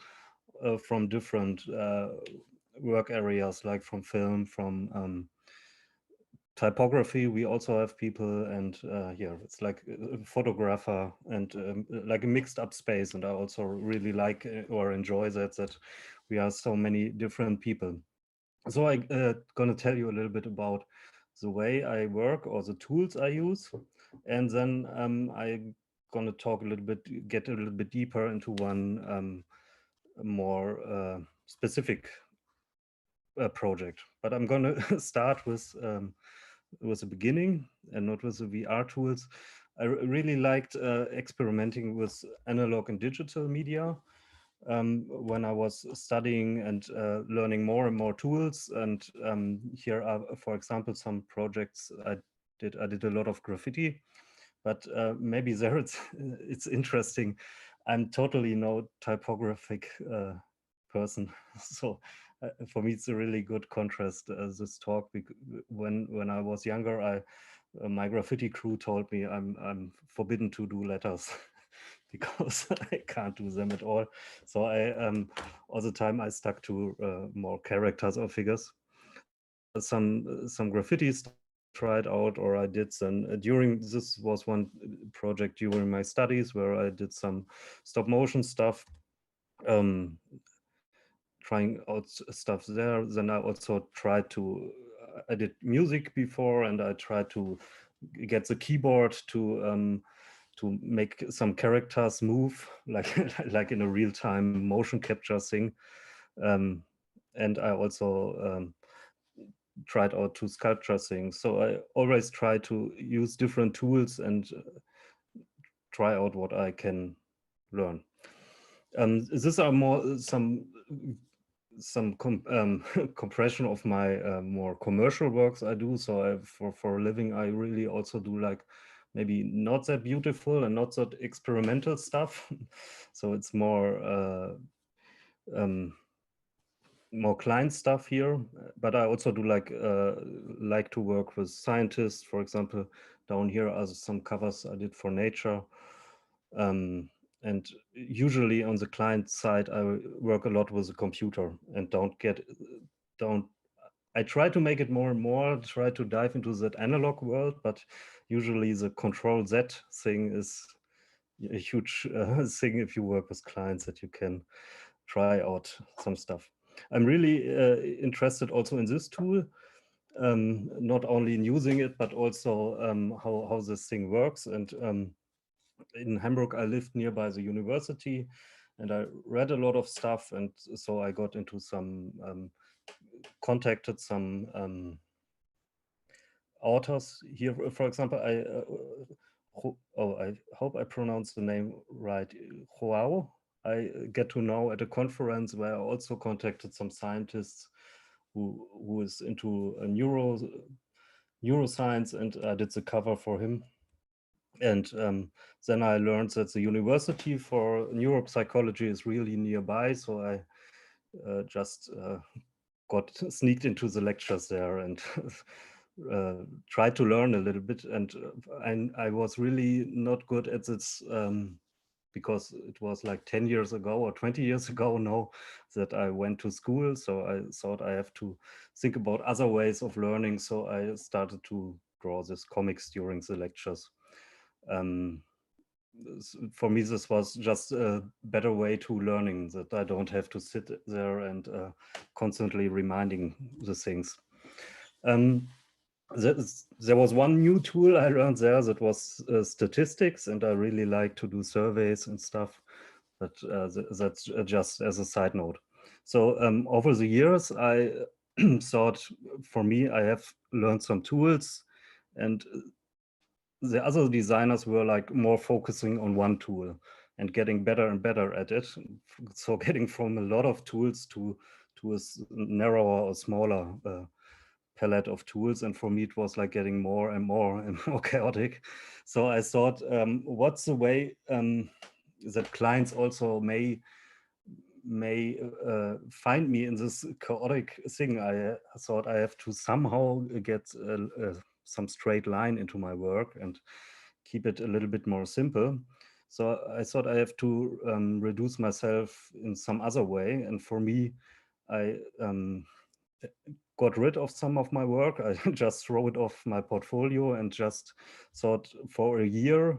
from different work areas, like from film, from typography. We also have people, and yeah, it's like a photographer and like a mixed up space. And I also really like or enjoy that we are so many different people. So I'm gonna tell you a little bit about the way I work or the tools I use, and then I'm gonna talk a little bit, get a little bit deeper into one more specific project. But I'm gonna start with the beginning and not with the VR tools. I really liked experimenting with analog and digital media when I was studying and learning more and more tools. And here are, for example, some projects I did a lot of graffiti, but maybe there it's interesting. I'm totally no typographic person, so for me it's a really good contrast this talk. When I was younger, my graffiti crew told me I'm forbidden to do letters because I can't do them at all. So I all the time I stuck to more characters or figures. Some graffitis tried out, or I did some during, this was one project during my studies where I did some stop motion stuff, trying out stuff there. Then I also tried to, I did music before, and I tried to get the keyboard to make some characters move, like in a real-time motion capture thing. And I also tried out to sculpture things. So I always try to use different tools and try out what I can learn. These are more some compression of my more commercial works I do. So for a living, I really also do like maybe not that beautiful and not that experimental stuff. So it's more more client stuff here, but I also do like to work with scientists. For example, down here are some covers I did for Nature. And usually on the client side, I work a lot with the computer and I try to make it more and more, try to dive into that analog world, but usually the Control Z thing is a huge thing if you work with clients, that you can try out some stuff. I'm really interested also in this tool, not only in using it, but also how this thing works. And in Hamburg, I lived nearby the university, and I read a lot of stuff. And so I got into some, contacted some authors here. For example, I hope I pronounced the name right, Joao. I get to know at a conference where I also contacted some scientists who is into neuroscience, and I did the cover for him. And then I learned that the University for Neuropsychology is really nearby, so I just got sneaked into the lectures there and tried to learn a little bit. And I was really not good at this because it was like 10 years ago or 20 years ago now that I went to school. So I thought I have to think about other ways of learning. So I started to draw these comics during the lectures. For me, this was just a better way to learning, that I don't have to sit there and constantly reminding the things. There was one new tool I learned there that was statistics, and I really like to do surveys and stuff. But that's just as a side note. So over the years, I thought, for me, I have learned some tools, and the other designers were like more focusing on one tool and getting better and better at it. So getting from a lot of tools to a narrower or smaller palette of tools. And for me, it was like getting more and more and more chaotic. So I thought, what's the way that clients also may find me in this chaotic thing? I thought I have to somehow get some straight line into my work and keep it a little bit more simple. So I thought I have to reduce myself in some other way. And for me, I got rid of some of my work. I just throw it off my portfolio and just thought, for a year,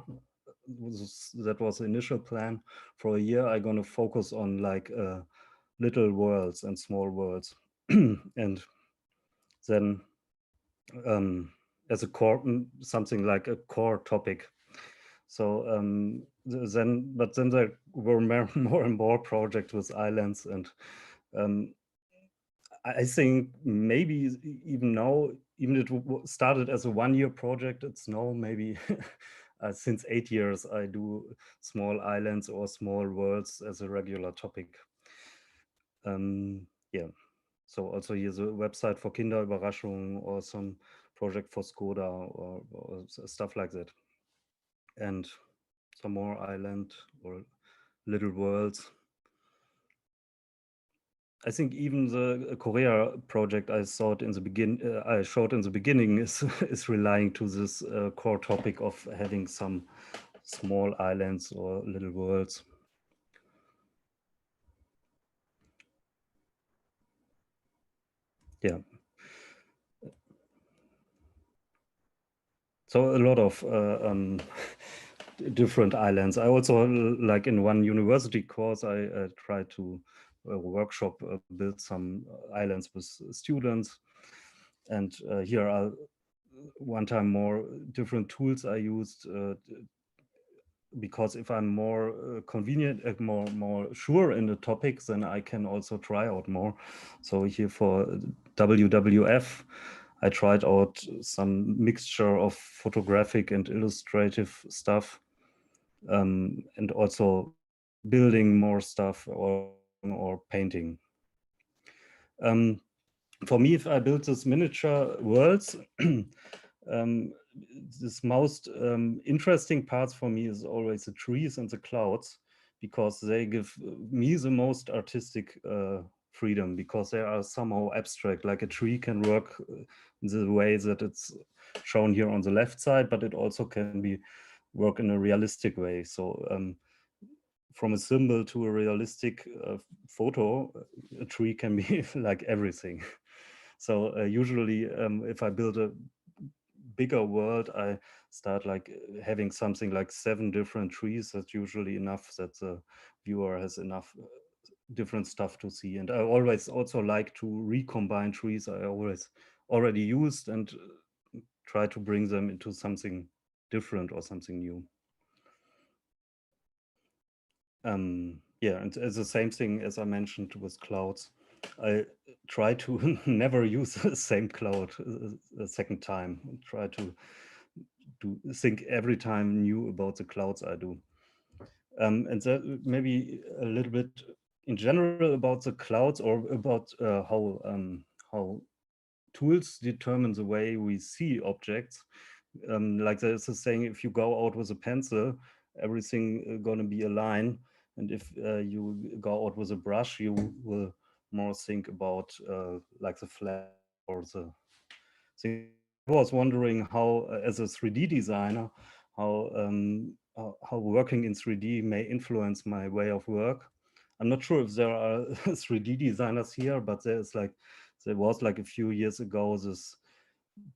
that was the initial plan. For a year, I'm gonna focus on like little worlds and small worlds. And then as a core, something like a core topic. So then there were more and more projects with islands, and I think maybe even now, even it started as a one-year project, it's now maybe since 8 years I do small islands or small worlds as a regular topic. Yeah, so also here's a website for Kinderüberraschung or some project for Skoda or stuff like that. And some more island or little worlds. I think even the Korea project I thought in the I showed in the beginning is is relying to this core topic of having some small islands or little worlds. Yeah. So a lot of different islands. I also, like in one university course, I tried to workshop build some islands with students. And here are one time more different tools I used, because if I'm more convenient, more sure in the topics, then I can also try out more. So here for WWF, I tried out some mixture of photographic and illustrative stuff, and also building more stuff or painting. For me, if I build this miniature worlds, this most interesting parts for me is always the trees and the clouds, because they give me the most artistic freedom, because they are somehow abstract. Like a tree can work in the way that it's shown here on the left side, but it also can be work in a realistic way. So from a symbol to a realistic photo, a tree can be like everything. So usually if I build a bigger world, I start like having something like 7 different trees. That's usually enough that the viewer has enough different stuff to see. And I always also like to recombine trees I always already used and try to bring them into something different or something new. Yeah, and it's the same thing as I mentioned with clouds. I try to never use the same cloud a second time. Try to think every time new about the clouds I do. And that maybe a little bit in general about the clouds, or about how tools determine the way we see objects. Like there's a saying, if you go out with a pencil, everything gonna be a line. And if you go out with a brush, you will more think about like the flat or the thing. I was wondering how, as a 3D designer, how how working in 3D may influence my way of work. I'm not sure if there are 3D designers here, but there was like a few years ago this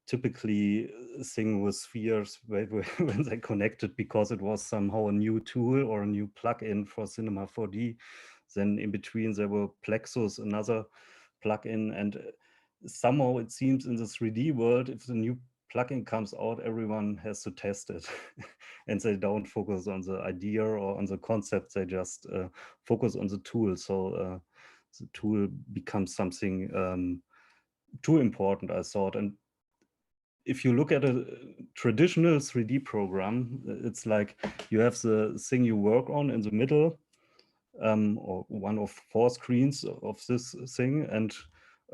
typically thing with spheres when they connected because it was somehow a new tool or a new plugin for Cinema 4D. Then in between there were Plexus, another plugin, and somehow it seems in the 3D world, if the new plugin comes out, everyone has to test it. And they don't focus on the idea or on the concept, they just focus on the tool. So the tool becomes something too important, I thought. And if you look at a traditional 3D program, it's like you have the thing you work on in the middle, or one of 4 screens of this thing, and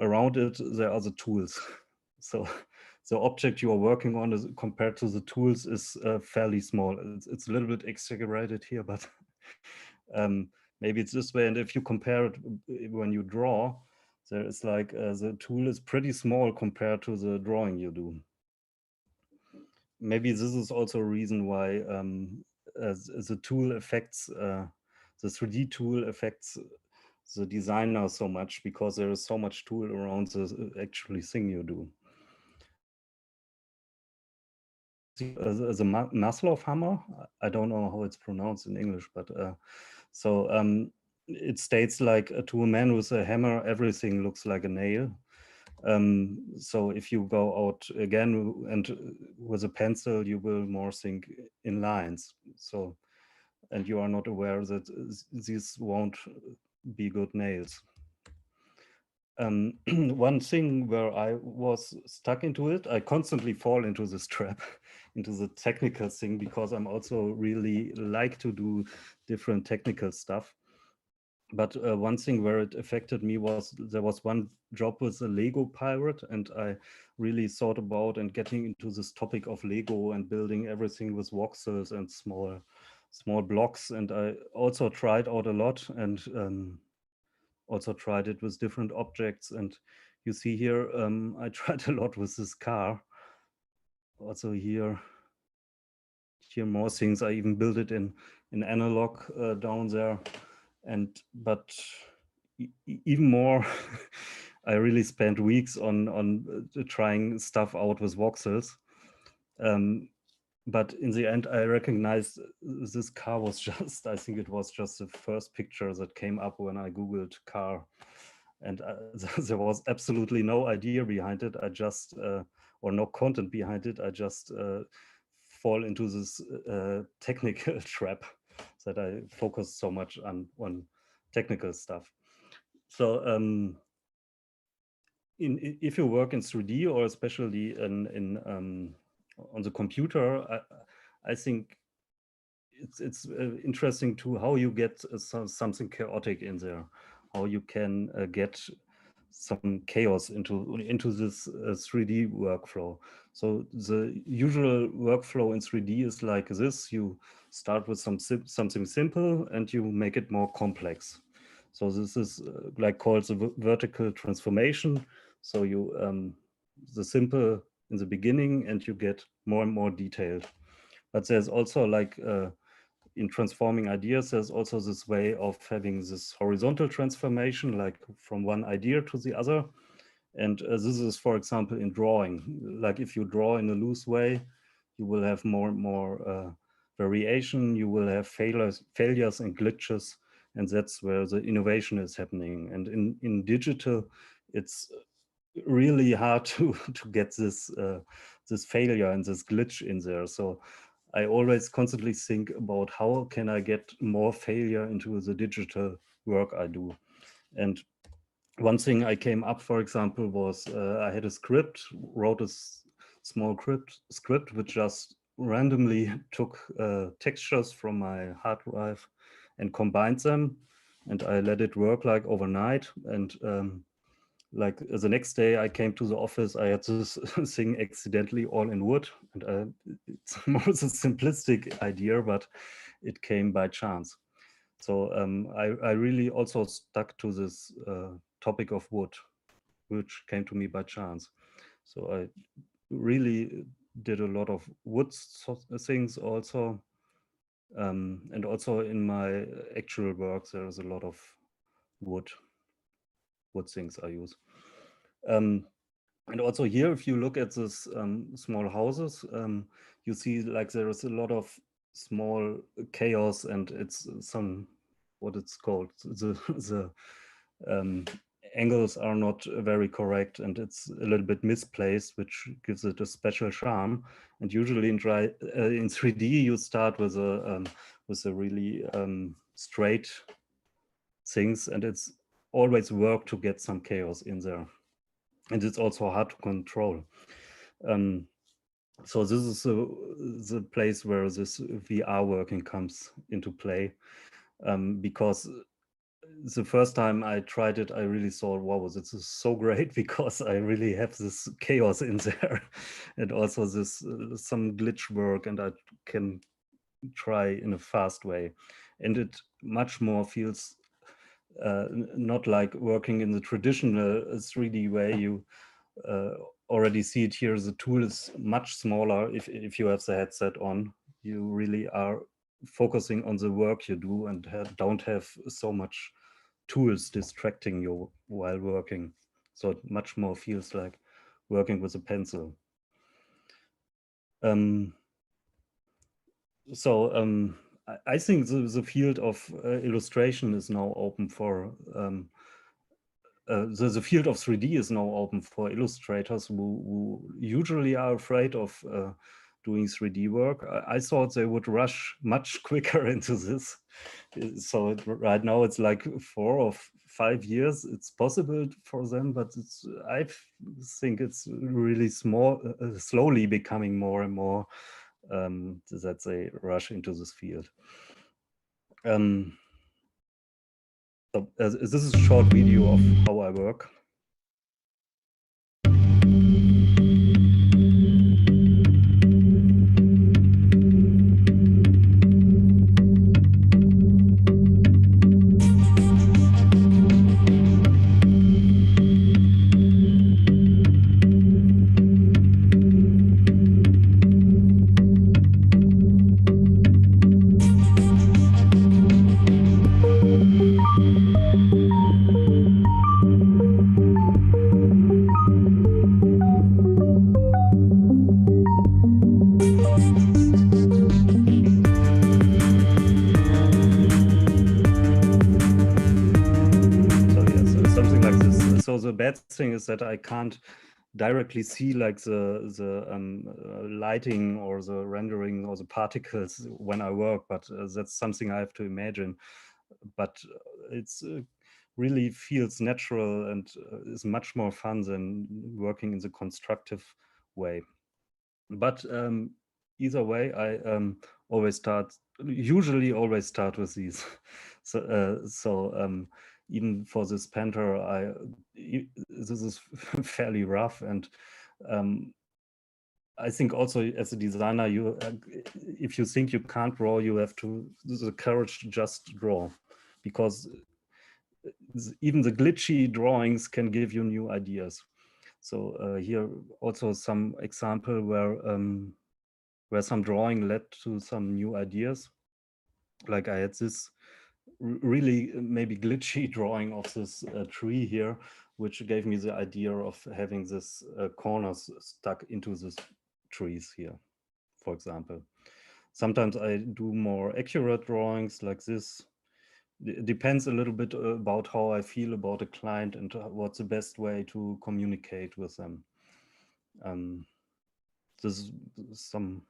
around it there are the tools. So the object you are working on is, compared to the tools, is fairly small. It's a little bit exaggerated here, but maybe it's this way. And if you compare it when you draw, there is like the tool is pretty small compared to the drawing you do. Maybe this is also a reason why the tool affects, the 3D tool affects the designer so much, because there is so much tool around the actually thing you do. The Maslow hammer, I don't know how it's pronounced in English, but it states like, to a man with a hammer, everything looks like a nail. So if you go out again and with a pencil, you will more think in lines. So, and you are not aware that these won't be good nails. One thing where I was stuck into it, I constantly fall into this trap, into the technical thing, because I'm also really like to do different technical stuff. But one thing where it affected me was there was one job with a Lego pirate, and I really thought about and getting into this topic of Lego and building everything with voxels and small blocks. And I also tried out a lot, and also tried it with different objects. And you see here, I tried a lot with this car. Also here more things. I even built it in analog down there. But even more, I really spent weeks on trying stuff out with voxels. But in the end, I recognized this car was just, I think it was just the first picture that came up when I Googled car. And there was absolutely no idea behind it. I just, or no content behind it. I just fall into this technical trap that I focus so much on technical stuff. So if you work in 3D, or especially on the computer, I think it's interesting to how you get something chaotic in there, how you can get some chaos into this 3D workflow. So the usual workflow in 3D is like this: you start with something simple and you make it more complex. So this is like called the vertical transformation. So you the simple in the beginning, and you get more and more detailed. But there's also like in transforming ideas, there's also this way of having this horizontal transformation, like from one idea to the other. And this is, for example, in drawing. Like if you draw in a loose way, you will have more and more variation. You will have failures and glitches, and that's where the innovation is happening. And in digital, it's really hard to get this this failure and this glitch in there. So I always constantly think about how can I get more failure into the digital work I do. And one thing I came up, for example, was I had a script, wrote a small script which just randomly took textures from my hard drive and combined them. And I let it work like overnight. And like the next day I came to the office, I had this thing accidentally all in wood. And it's more a simplistic idea, but it came by chance. So I really also stuck to this topic of wood, which came to me by chance. So I really did a lot of wood things also. And also in my actual work, there is a lot of wood things I use. And also here, if you look at this small houses, you see like there is a lot of small chaos, and it's some, what it's called, the angles are not very correct, and it's a little bit misplaced, which gives it a special charm. And usually in 3D, you start with a really straight things, and it's always work to get some chaos in there. And it's also hard to control. So this is the place where this VR working comes into play, because the first time I tried it, I really thought, wow, this is so great, because I really have this chaos in there, and also this some glitch work, and I can try in a fast way, and it much more feels not like working in the traditional 3D way. You already see it here. The tool is much smaller if you have the headset on. You really are focusing on the work you do, and don't have so much tools distracting you while working. So it much more feels like working with a pencil. I think the field of illustration is now open for the field of 3D is now open for illustrators who usually are afraid of doing 3D work. I thought they would rush much quicker into this. So right now it's like 4 or 5 years. It's possible for them, but I think it's really slowly becoming more and more that they rush into this field. So, this is a short video of how I work. So the bad thing is that I can't directly see like the lighting or the rendering or the particles when I work, but that's something I have to imagine. But it's really feels natural, and is much more fun than working in the constructive way. But either way, I usually always start with these. So even for this Panther, this is fairly rough, and I think also as a designer, if you think you can't draw, you have the courage to just draw, because even the glitchy drawings can give you new ideas. So here also some example where some drawing led to some new ideas. Like I had this really maybe glitchy drawing of this tree here, which gave me the idea of having this corners stuck into these trees here, for example. Sometimes I do more accurate drawings like this. It depends a little bit about how I feel about a client and what's the best way to communicate with them. This is some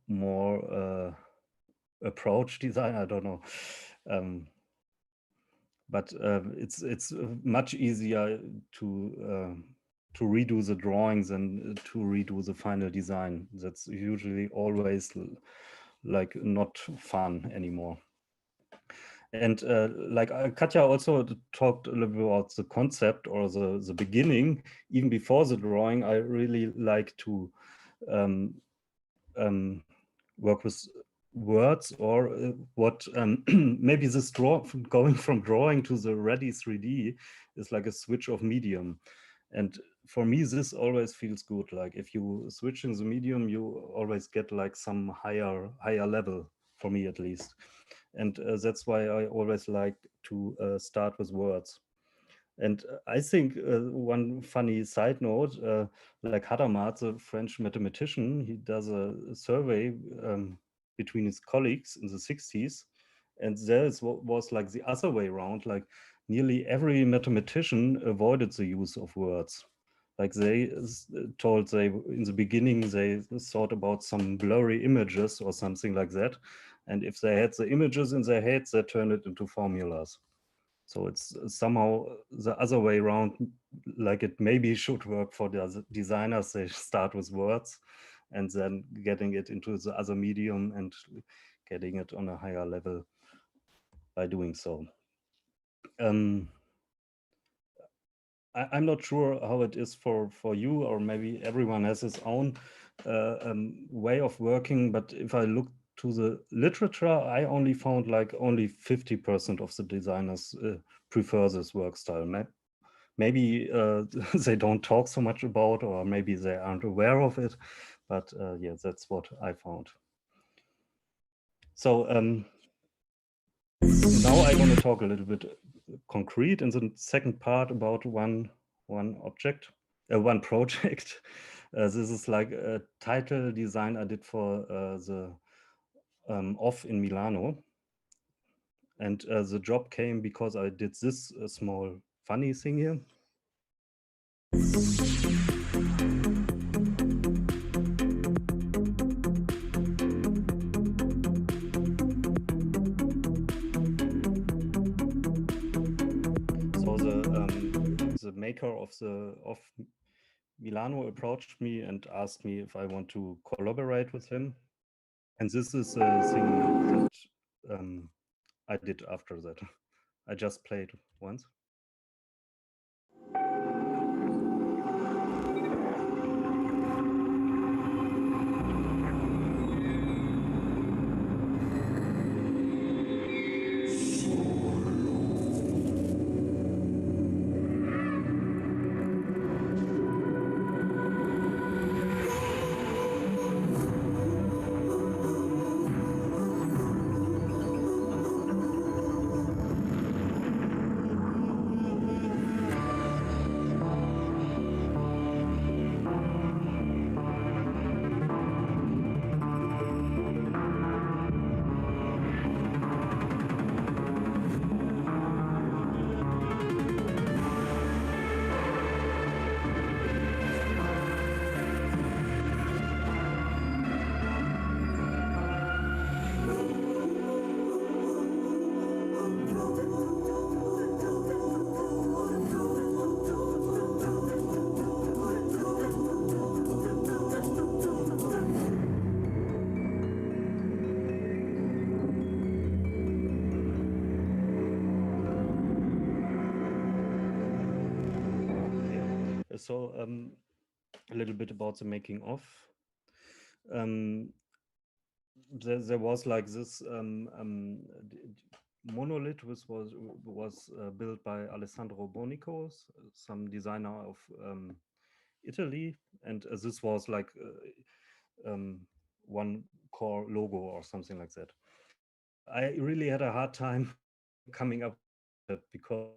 more approach design, I don't know. But it's much easier to redo the drawings and to redo the final design. That's usually always like not fun anymore. And like Katja also talked a little bit about the concept or the beginning. Even before the drawing, I really like to work with words, or what maybe this going from drawing to the ready 3D is like a switch of medium. And for me, this always feels good. Like if you switch in the medium, you always get like some higher level for me at least. And that's why I always like to start with words. And I think one funny side note, like Hadamard, the French mathematician, he does a survey between his colleagues in the 60s. And there was like the other way around, like nearly every mathematician avoided the use of words. Like they told in the beginning, they thought about some blurry images or something like that. And if they had the images in their heads, they turned it into formulas. So it's somehow the other way around, like it maybe should work for the designers. They start with words and then getting it into the other medium and getting it on a higher level by doing so. I'm not sure how it is for you, or maybe everyone has his own way of working, but if I look to the literature, I only found like only 50% of the designers prefer this work style. Maybe they don't talk so much about, or maybe they aren't aware of it, but yeah, that's what I found. So now I want to talk a little bit concrete in the second part about one object, one project. This is like a title design I did for the off in Milano. And the job came because I did this small funny thing here. So the maker of Milano approached me and asked me if I want to collaborate with him. And this is a thing that I did after that. I just played once. So a little bit about the making of. There was like this monolith which was built by Alessandro Bonico, some designer of Italy, and this was like one core logo or something like that. I really had a hard time coming up with it because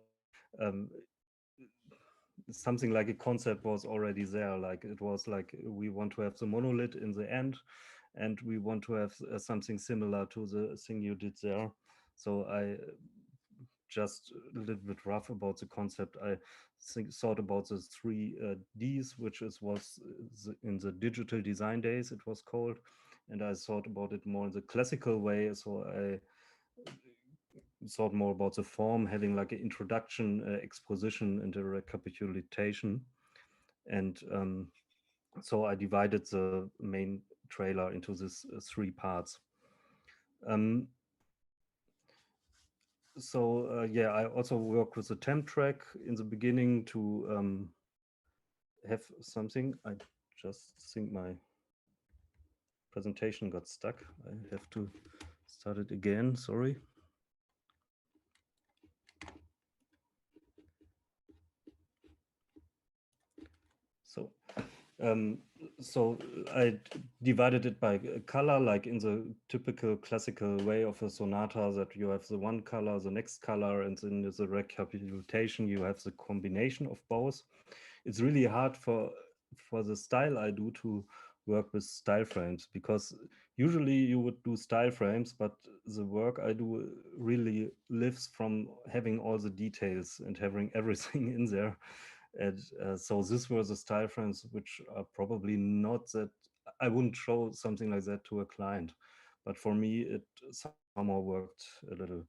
something like a concept was already there. Like it was like we want to have the monolith in the end, and we want to have something similar to the thing you did there. So I just a little bit rough about the concept. I thought about the 3Ds, which was in the digital design days it was called, and I thought about it more in the classical way. So I thought more about the form, having like an introduction, exposition, and a recapitulation. And so I divided the main trailer into these 3 parts. Yeah, I also work with the temp track in the beginning to have something. I just think my presentation got stuck. I have to start it again, sorry. So So I divided it by color, like in the typical classical way of a sonata, that you have the one color, the next color, and then the recapitulation, you have the combination of both. It's really hard for the style I do to work with style frames, because usually you would do style frames, but the work I do really lives from having all the details and having everything in there. And so this were the style frames, which are probably not that, I wouldn't show something like that to a client. But for me, it somehow worked a little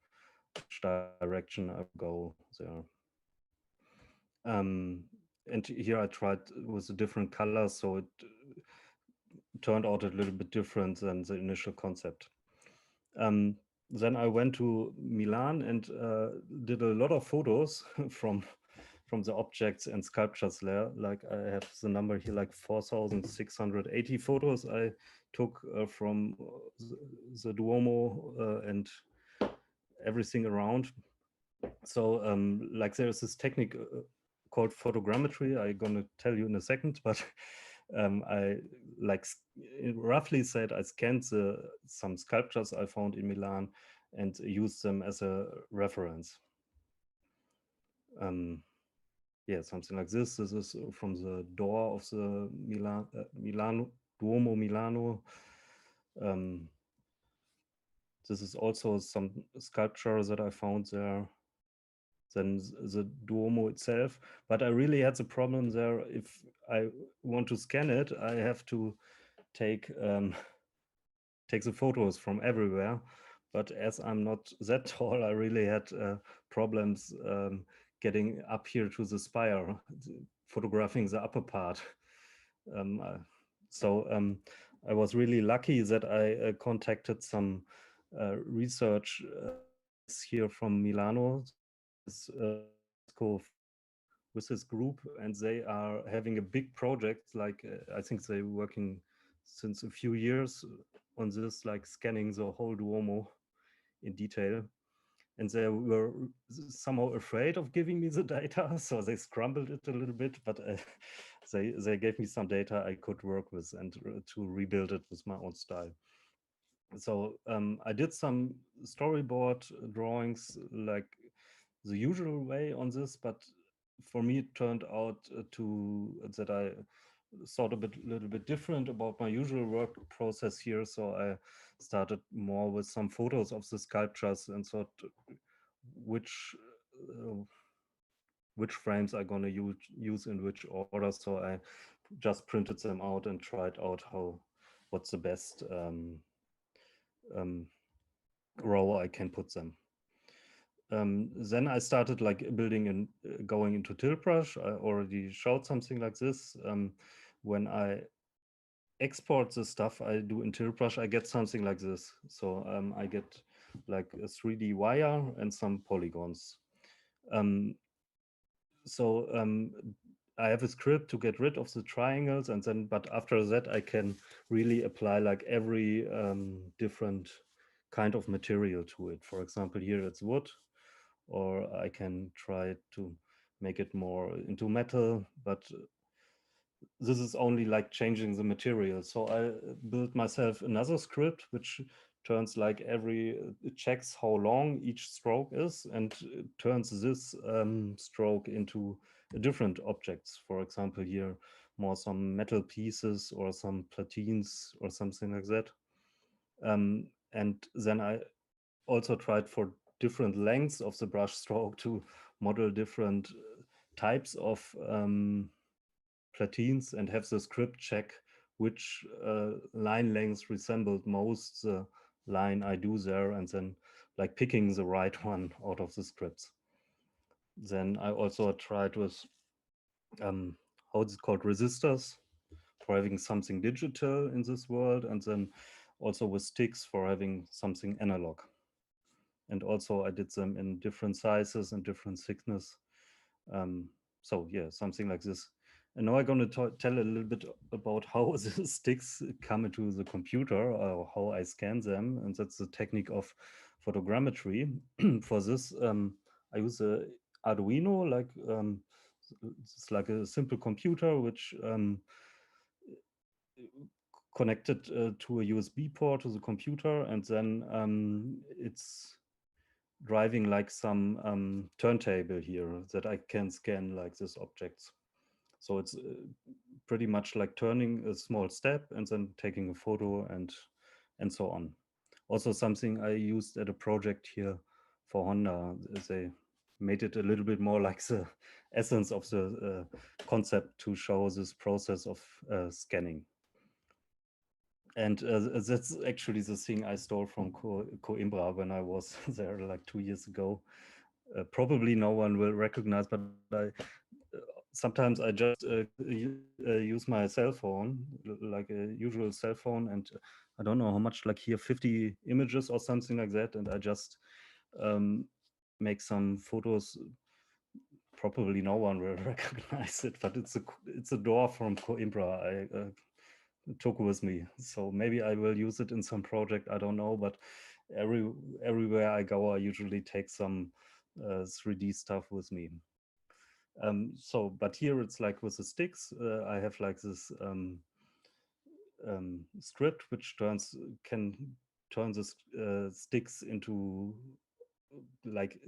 which direction I go there. And here I tried with the different colors, so it turned out a little bit different than the initial concept. Then I went to Milan and did a lot of photos from the objects and sculptures there. Like I have the number here, like 4,680 photos I took from the Duomo and everything around. So like there's this technique called photogrammetry. I'm gonna tell you in a second, but I like roughly said I scanned some sculptures I found in Milan and used them as a reference. Yeah, something like this. This is from the door of the Duomo Milano. This is also some sculpture that I found there. Then the Duomo itself, but I really had the problem there. If I want to scan it, I have to take the photos from everywhere. But as I'm not that tall, I really had problems getting up here to the spire, photographing the upper part. So I was really lucky that I contacted some research here from Milano with this group, and they are having a big project. Like I think they're working since a few years on this, like scanning the whole Duomo in detail. And they were somehow afraid of giving me the data, so they scrambled it a little bit, but they gave me some data I could work with and to rebuild it with my own style. So I did some storyboard drawings like the usual way on this, but for me it turned out that I thought a little bit different about my usual work process here. So I started more with some photos of the sculptures and thought which frames I'm going to use in which order. So I just printed them out and tried out what's the best row I can put them. Then I started like building and going into tilt brush. I already showed something like this. When I export the stuff I do in tilt brush, I get something like this. So I get like a 3D wire and some polygons. So I have a script to get rid of the triangles, and then, but after that I can really apply like every different kind of material to it. For example, here it's wood, or I can try to make it more into metal, but this is only like changing the material. So I built myself another script which turns like it checks how long each stroke is and turns this stroke into different objects. For example, here more some metal pieces or some platines or something like that. And then I also tried for different lengths of the brush stroke to model different types of platines and have the script check which line lengths resembled most the line I do there, and then like picking the right one out of the scripts. Then I also tried with how it's called, resistors, for having something digital in this world, and then also with sticks for having something analog. And also I did them in different sizes and different thickness. So yeah, something like this. And now I'm going to tell a little bit about how the sticks come into the computer, or how I scan them. And that's the technique of photogrammetry. For this, I use a Arduino, like it's like a simple computer, which connected to a USB port to the computer, and then it's driving like some turntable here that I can scan like these objects. So it's pretty much like turning a small step and then taking a photo and so on. Also something I used at a project here for Honda. They made it a little bit more like the essence of the concept to show this process of scanning. And that's actually the thing I stole from Coimbra when I was there like 2 years ago. Probably no one will recognize, but sometimes I just use my cell phone, like a usual cell phone, and I don't know how much, like here 50 images or something like that, and I just make some photos. Probably no one will recognize it, but it's a door from Coimbra I took with me. So maybe I will use it in some project, I don't know, but everywhere I go, I usually take some 3D stuff with me. But here it's like with the sticks, I have like this script which can turn the sticks into like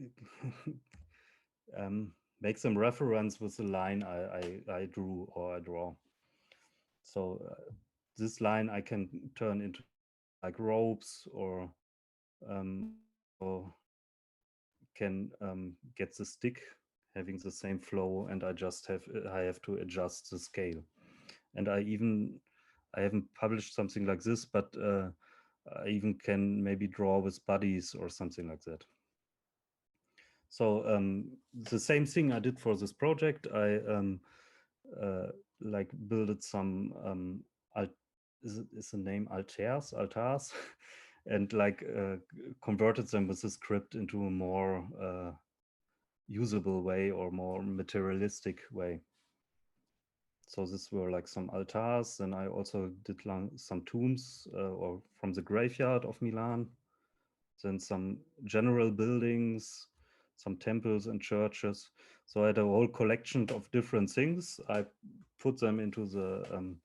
make some reference with the line I drew or I draw. So this line I can turn into like ropes or can get the stick having the same flow, and I have to adjust the scale. And I haven't published something like this, but I even can maybe draw with buddies or something like that. So the same thing I did for this project. I like built some is the name altars and like converted them with the script into a more usable way or more materialistic way. So this were like some altars. Then I also did some tombs or from the graveyard of Milan. Then some general buildings, some temples and churches. So I had a whole collection of different things. I put them into the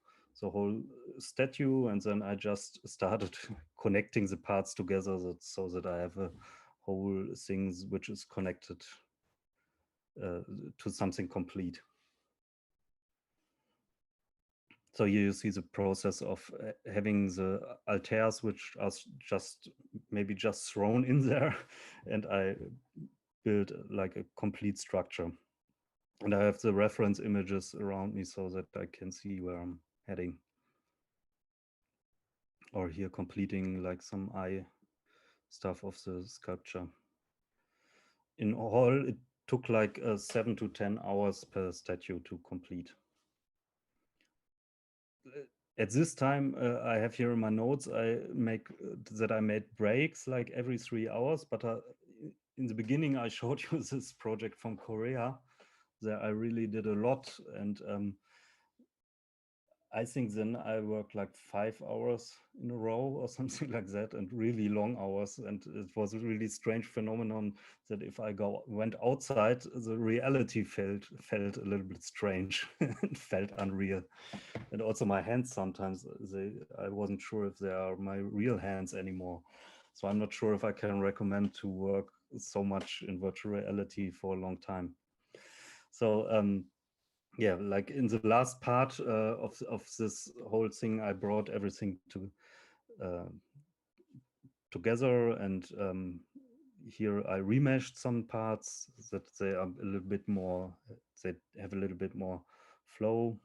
whole statue, and then I just started connecting the parts together so that I have a whole thing which is connected to something complete. So here you see the process of having the altars, which are maybe just thrown in there, and I build like a complete structure. And I have the reference images around me so that I can see where I'm heading. Or here completing like some eye stuff of the sculpture. In all, it took like 7 to 10 hours per statue to complete. At this time, I have here in my notes, I made breaks like every 3 hours, but in the beginning, I showed you this project from Korea. There I really did a lot, and I think then I worked like 5 hours in a row or something like that, and really long hours. And it was a really strange phenomenon that if I went outside, the reality felt a little bit strange and felt unreal. And also my hands sometimes, I wasn't sure if they are my real hands anymore. So I'm not sure if I can recommend to work so much in virtual reality for a long time. So yeah, like in the last part of this whole thing, I brought everything together, and here I remeshed some parts that they are a little bit more, they have a little bit more flow.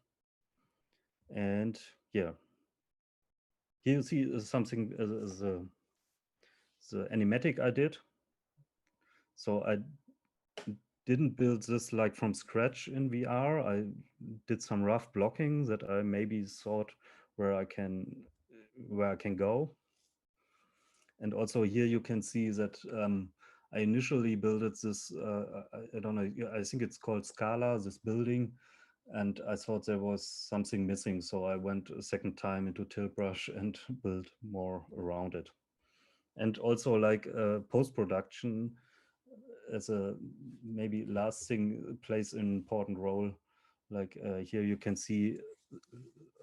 And yeah, here you see something, the animatic I did. So I didn't build this like from scratch in VR. I did some rough blocking that I maybe thought where I can go. And also here you can see that I initially built this, I don't know, I think it's called Scala, this building. And I thought there was something missing. So I went a second time into Tiltbrush and built more around it. And also like post-production as a maybe last thing plays an important role. Like here you can see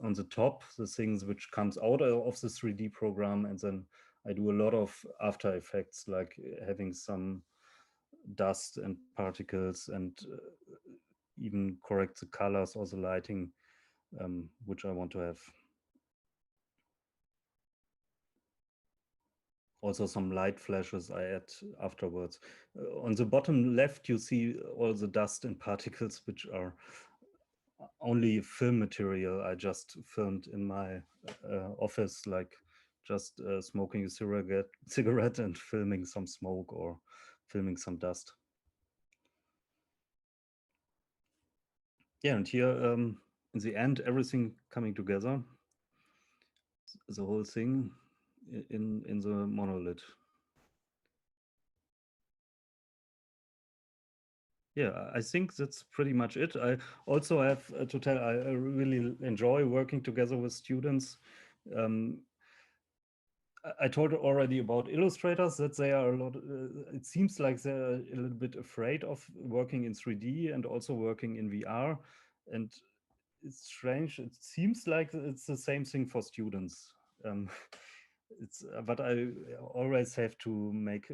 on the top, the things which comes out of the 3D program, and then I do a lot of After Effects, like having some dust and particles, and even correct the colors or the lighting, which I want to have. Also some light flashes I add afterwards. On the bottom left, you see all the dust and particles, which are only film material I just filmed in my office, like just smoking a cigarette and filming some smoke or filming some dust. Yeah, and here in the end, everything coming together, the whole thing in the monolith. Yeah, I think that's pretty much it. I also have to tell, I really enjoy working together with students. I told already about illustrators that they are a lot, it seems like they're a little bit afraid of working in 3D and also working in VR. And it's strange, it seems like it's the same thing for students. But I always have to make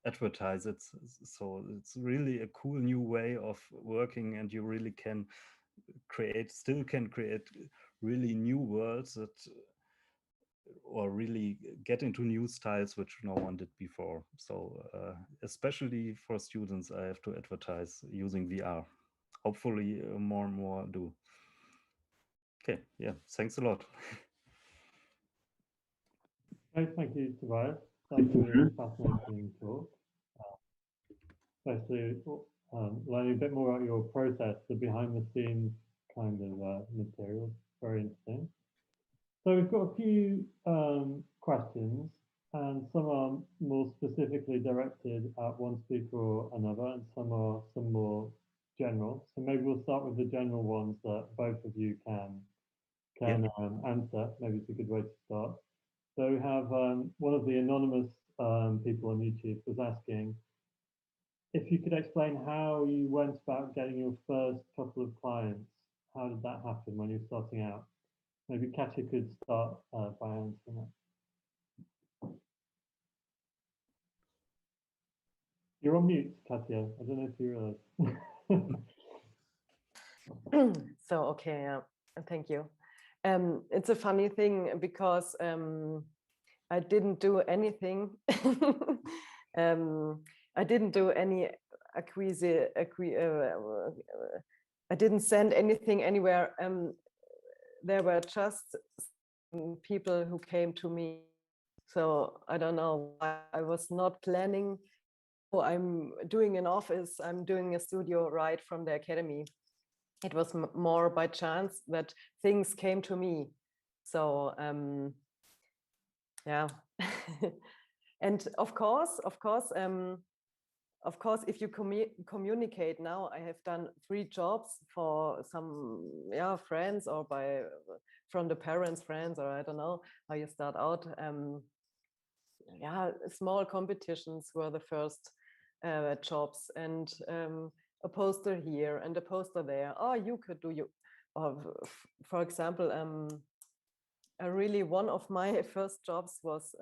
advertise it, so it's really a cool new way of working, and you really can still create really new worlds that, or really get into new styles which no one did before. So especially for students, I have to advertise using VR. Hopefully more and more do. Okay, yeah, thanks a lot. Thank you, Tobias. That's a really fascinating talk. Especially learning a bit more about your process, the behind the scenes kind of materials. Very interesting. So we've got a few questions, and some are more specifically directed at one speaker or another, and some are more general. So maybe we'll start with the general ones that both of you can answer. Maybe it's a good way to start. So we have one of the anonymous people on YouTube was asking if you could explain how you went about getting your first couple of clients. How did that happen when you're starting out? Maybe Katja could start by answering that. You're on mute, Katja. I don't know if you realize. So, okay, yeah, thank you. It's a funny thing because I didn't do anything. I didn't do any I didn't send anything anywhere. There were just people who came to me. So I don't know why I was not planning. Oh, I'm doing an office, I'm doing a studio right from the academy. It was more by chance that things came to me. So yeah. And of course, if you communicate now, I have done 3 jobs for some friends or from the parents' friends, or I don't know how you start out. Small competitions were the first jobs, and a poster here and a poster there. Oh, you could do for example, one of my first jobs was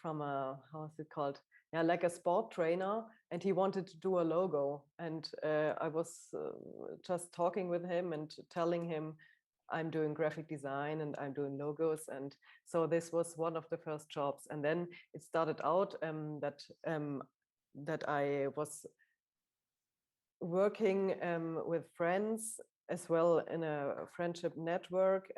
from a, how is it called? Yeah, like a sport trainer, and he wanted to do a logo, and I was just talking with him and telling him I'm doing graphic design and I'm doing logos, and so this was one of the first jobs. And then it started out that I was working with friends as well in a friendship network.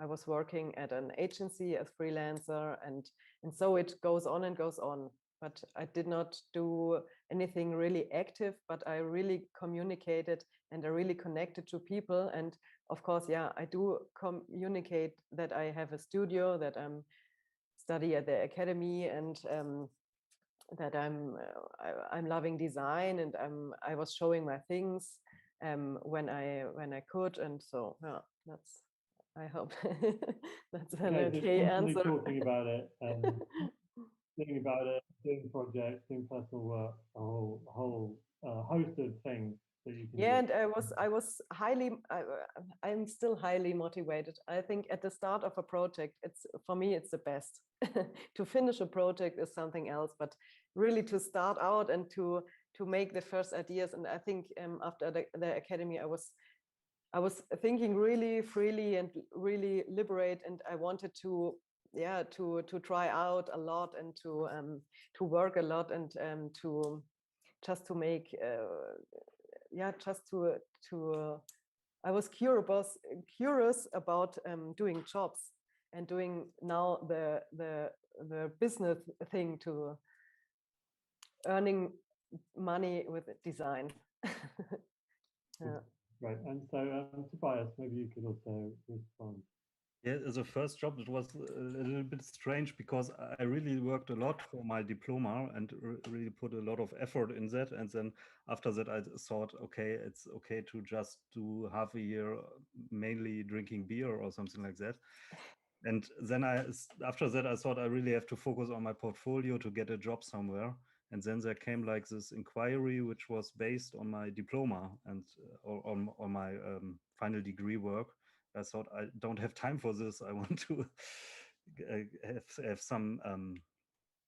I was working at an agency as freelancer, and so it goes on and goes on. But I did not do anything really active, but I really communicated and I really connected to people. And of course, yeah, I do communicate that I have a studio, that I'm study at the academy, and that I'm loving design, and I was showing my things when I could. And so yeah, that's, I hope that's an okay answer. Talking about it, thinking about it, doing projects, doing personal work, a whole host of things that you can Yeah, do? and I'm still highly motivated. I think at the start of a project, for me, it's the best. To finish a project is something else, but really to start out and to make the first ideas. And I think after the academy, I was thinking really freely and really liberate, and I wanted to try out a lot and to work a lot and to just to make I was curious about doing jobs and doing now the business thing, to earning money with design. Yeah. Right, and so Tobias, maybe you could also respond. Yeah, as a first job, it was a little bit strange because I really worked a lot for my diploma and really put a lot of effort in that. And then after that, I thought, okay, it's okay to just do half a year mainly drinking beer or something like that. And then after that, I thought I really have to focus on my portfolio to get a job somewhere. And then there came like this inquiry, which was based on my diploma and or on my final degree work. I thought, I don't have time for this. I want to have some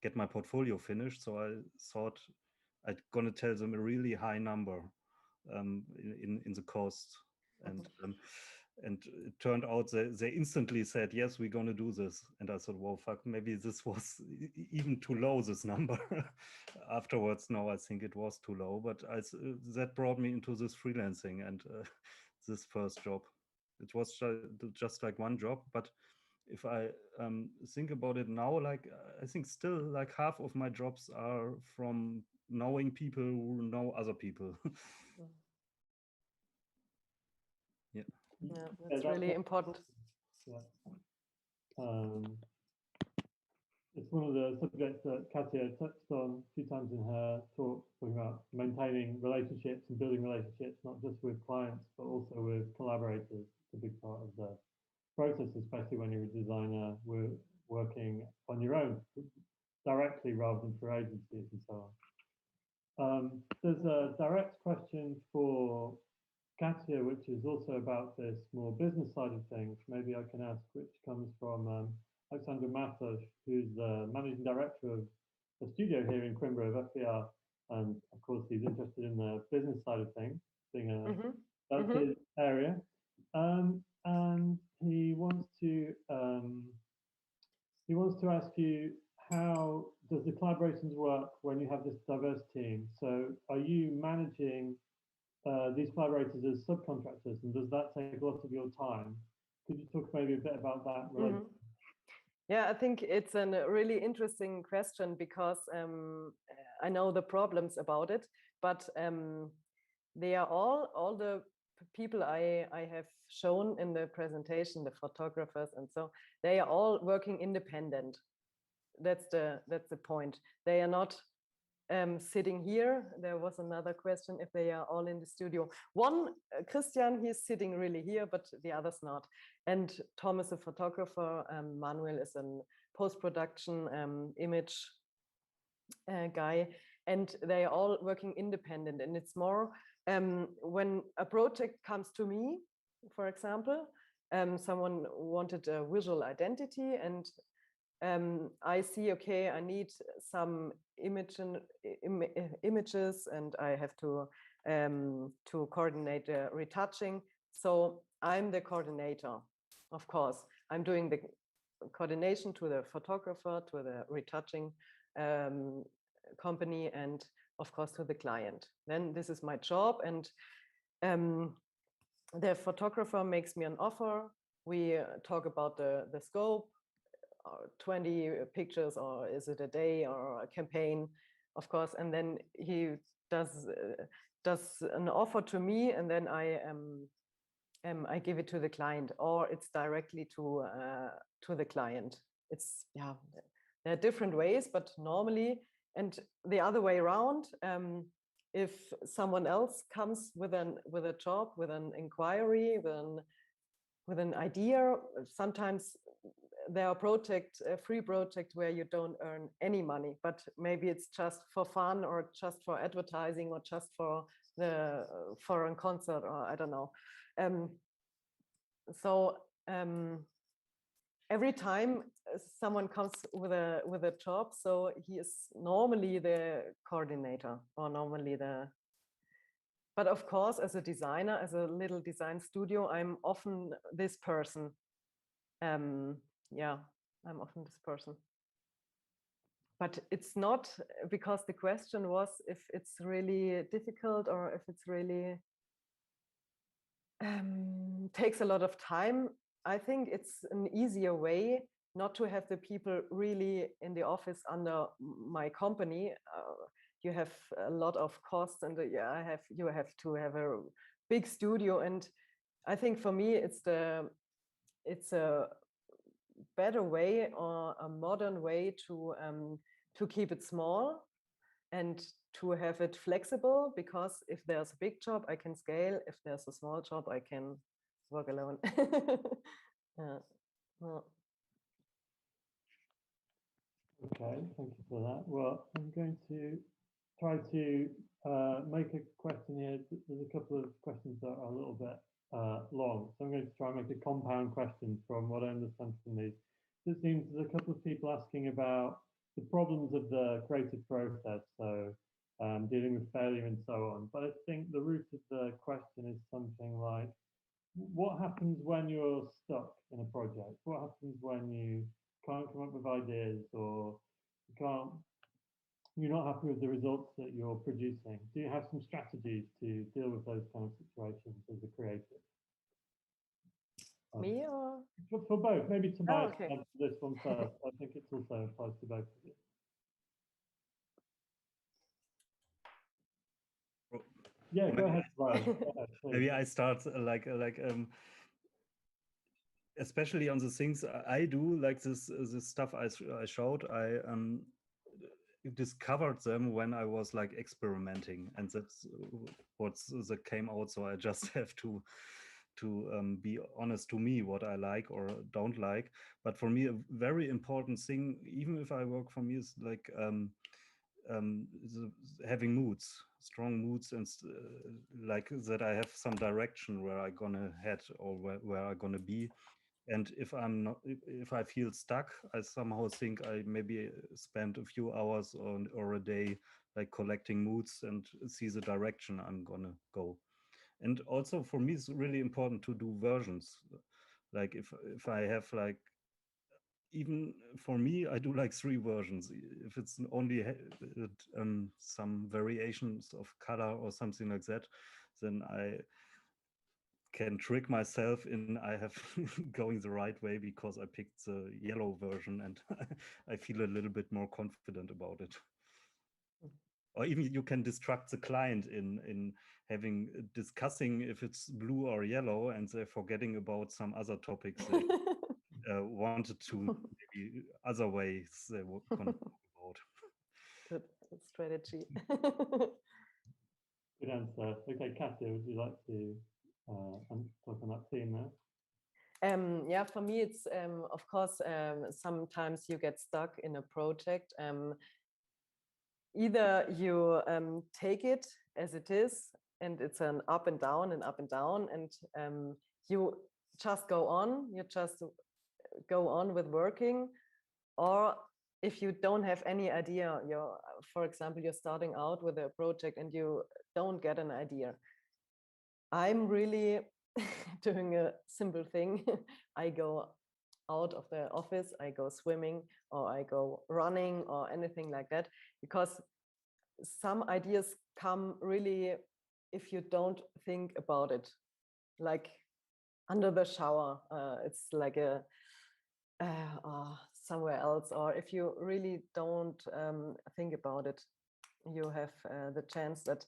get my portfolio finished. So I thought I'm gonna tell them a really high number in the cost, and it turned out they instantly said, yes, we're gonna do this. And I thought, well, fuck, maybe this was even too low, this number. Afterwards, no, I think it was too low, but that brought me into this freelancing and this first job. It was just like one job, but if I think about it now, like I think still like half of my jobs are from knowing people who know other people. Yeah. Yeah, that's really important. Yeah. It's one of the subjects that Katja touched on a few times in her talk, talking about maintaining relationships and building relationships, not just with clients, but also with collaborators. It's a big part of the process, especially when you're a designer, we're working on your own directly rather than through agencies and so on. There's a direct question for Katja, which is also about this more business side of things. Maybe I can ask, which comes from Alexander Matos, who's the managing director of a studio here in Coimbra of FBR. And of course, he's interested in the business side of things, being that's his area. And he wants to ask you, how does the collaborations work when you have this diverse team? So are you managing these collaborators as subcontractors, and does that take a lot of your time? Could you talk maybe a bit about that? Yeah, I think it's a really interesting question because I know the problems about it, but they are all the people I have shown in the presentation, the photographers, and so they are all working independent. That's the point. They are not sitting here. There was another question if they are all in the studio. One, Christian, he's sitting really here, but the others not. And Thomas, a photographer, Manuel is a post-production image guy, and they are all working independent. And it's more when a project comes to me, for example, someone wanted a visual identity, and I see, okay, I need some images, and I have to coordinate the retouching. So I'm the coordinator, of course. I'm doing the coordination to the photographer, to the retouching company, and of course to the client. Then this is my job, and the photographer makes me an offer. We talk about the scope, 20 pictures, or is it a day or a campaign, of course, and then he does an offer to me, and then I give it to the client, or it's directly to the client. It's, yeah, there are different ways, but normally, and the other way around, if someone else comes with a job, with an inquiry, with an idea, sometimes there are free projects where you don't earn any money, but maybe it's just for fun, or just for advertising, or just for the foreign concert, or I don't know. So every time someone comes with a job, so he is normally the coordinator or normally the. But of course, as a designer, as a little design studio, I'm often this person. Yeah, I'm often this person. But it's not, because the question was if it's really difficult or if it's really takes a lot of time. I think it's an easier way not to have the people really in the office under my company. You have a lot of costs, and yeah, you have to have a big studio. And I think for me, it's a better way or a modern way to keep it small and to have it flexible, because if there's a big job, I can scale. If there's a small job, I can work alone. Yeah. Well. Okay, thank you for that. Well, I'm going to try to make a question here. There's a couple of questions that are a little bit long, so I'm going to try and make a compound question from what I understand from these. It seems there's a couple of people asking about the problems of the creative process, so dealing with failure and so on. But I think the root of the question is something like, what happens when you're stuck in a project? What happens when you can't come up with ideas, or you're not happy with the results that you're producing? Do you have some strategies to deal with those kind of situations as a creative? Me or? For both, maybe Tobias okay. answer this one first. I think it also applies to both of you. Yeah, go ahead, Tobias. Go ahead, Maybe I start especially on the things I do, like this stuff I showed. I discovered them when I was like experimenting, and that's that came out. So I just have to be honest to me what I like or don't like. But for me, a very important thing, even if I work for me, is like having moods, strong moods, and like that I have some direction where I'm gonna head or where I'm gonna be. And if if I feel stuck, I somehow think I maybe spend a few hours or a day like collecting moods and see the direction I'm gonna go. And also for me, it's really important to do versions. Like if I have like, even for me, I do like 3 versions. If it's only some variations of color or something like that, then I can trick myself in I have going the right way because I picked the yellow version, and I feel a little bit more confident about it. Or even you can distract the client in discussing if it's blue or yellow, and they're forgetting about some other topics they wanted to, maybe other ways they were going to talk about. Good strategy. Good answer. Okay, Katja, would you like to talk on that theme now? Yeah, for me, it's of course, sometimes you get stuck in a project. Either you take it as it is, and it's an up and down and up and down, and you just go on. You just go on with working. Or if you don't have any idea, for example, you're starting out with a project and you don't get an idea. I'm really doing a simple thing. I go out of the office, I go swimming, or I go running, or anything like that, because some ideas come really if you don't think about it, like under the shower. It's like a somewhere else, or if you really don't think about it, you have the chance that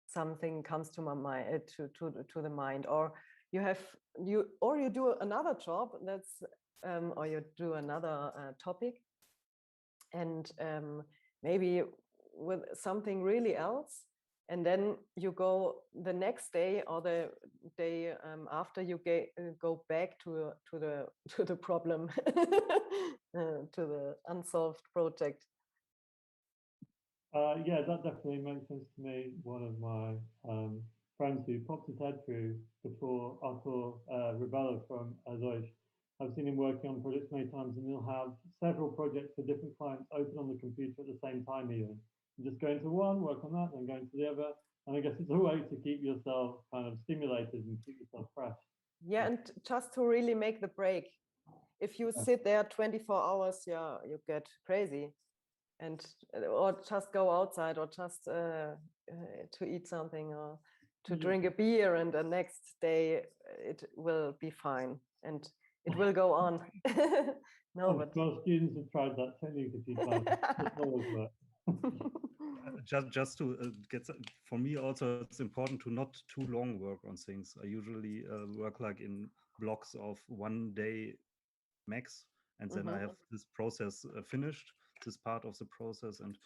something comes to my mind, to the mind, or you do another job that's or you do another topic, and maybe with something really else, and then you go the next day or the day after, you go back to the problem, to the unsolved project. Yeah, that definitely makes sense to me. One of my friends who popped his head through before Arthur Rebella from Deutsch, I've seen him working on projects many times, and he'll have several projects for different clients open on the computer at the same time even. You just go into one, work on that, then go into the other. And I guess it's a way to keep yourself kind of stimulated and keep yourself fresh. Yeah, and just to really make the break. If you sit there 24 hours, yeah, you get crazy. And or just go outside, or just to eat something, or to drink a beer, and the next day it will be fine and it will go on. No, but most students have tried that technique a few times. It's always worked. Just to get, for me also, it's important to not too long work on things. I usually work like in blocks of 1 day max, and then I have this process finished, this part of the process. And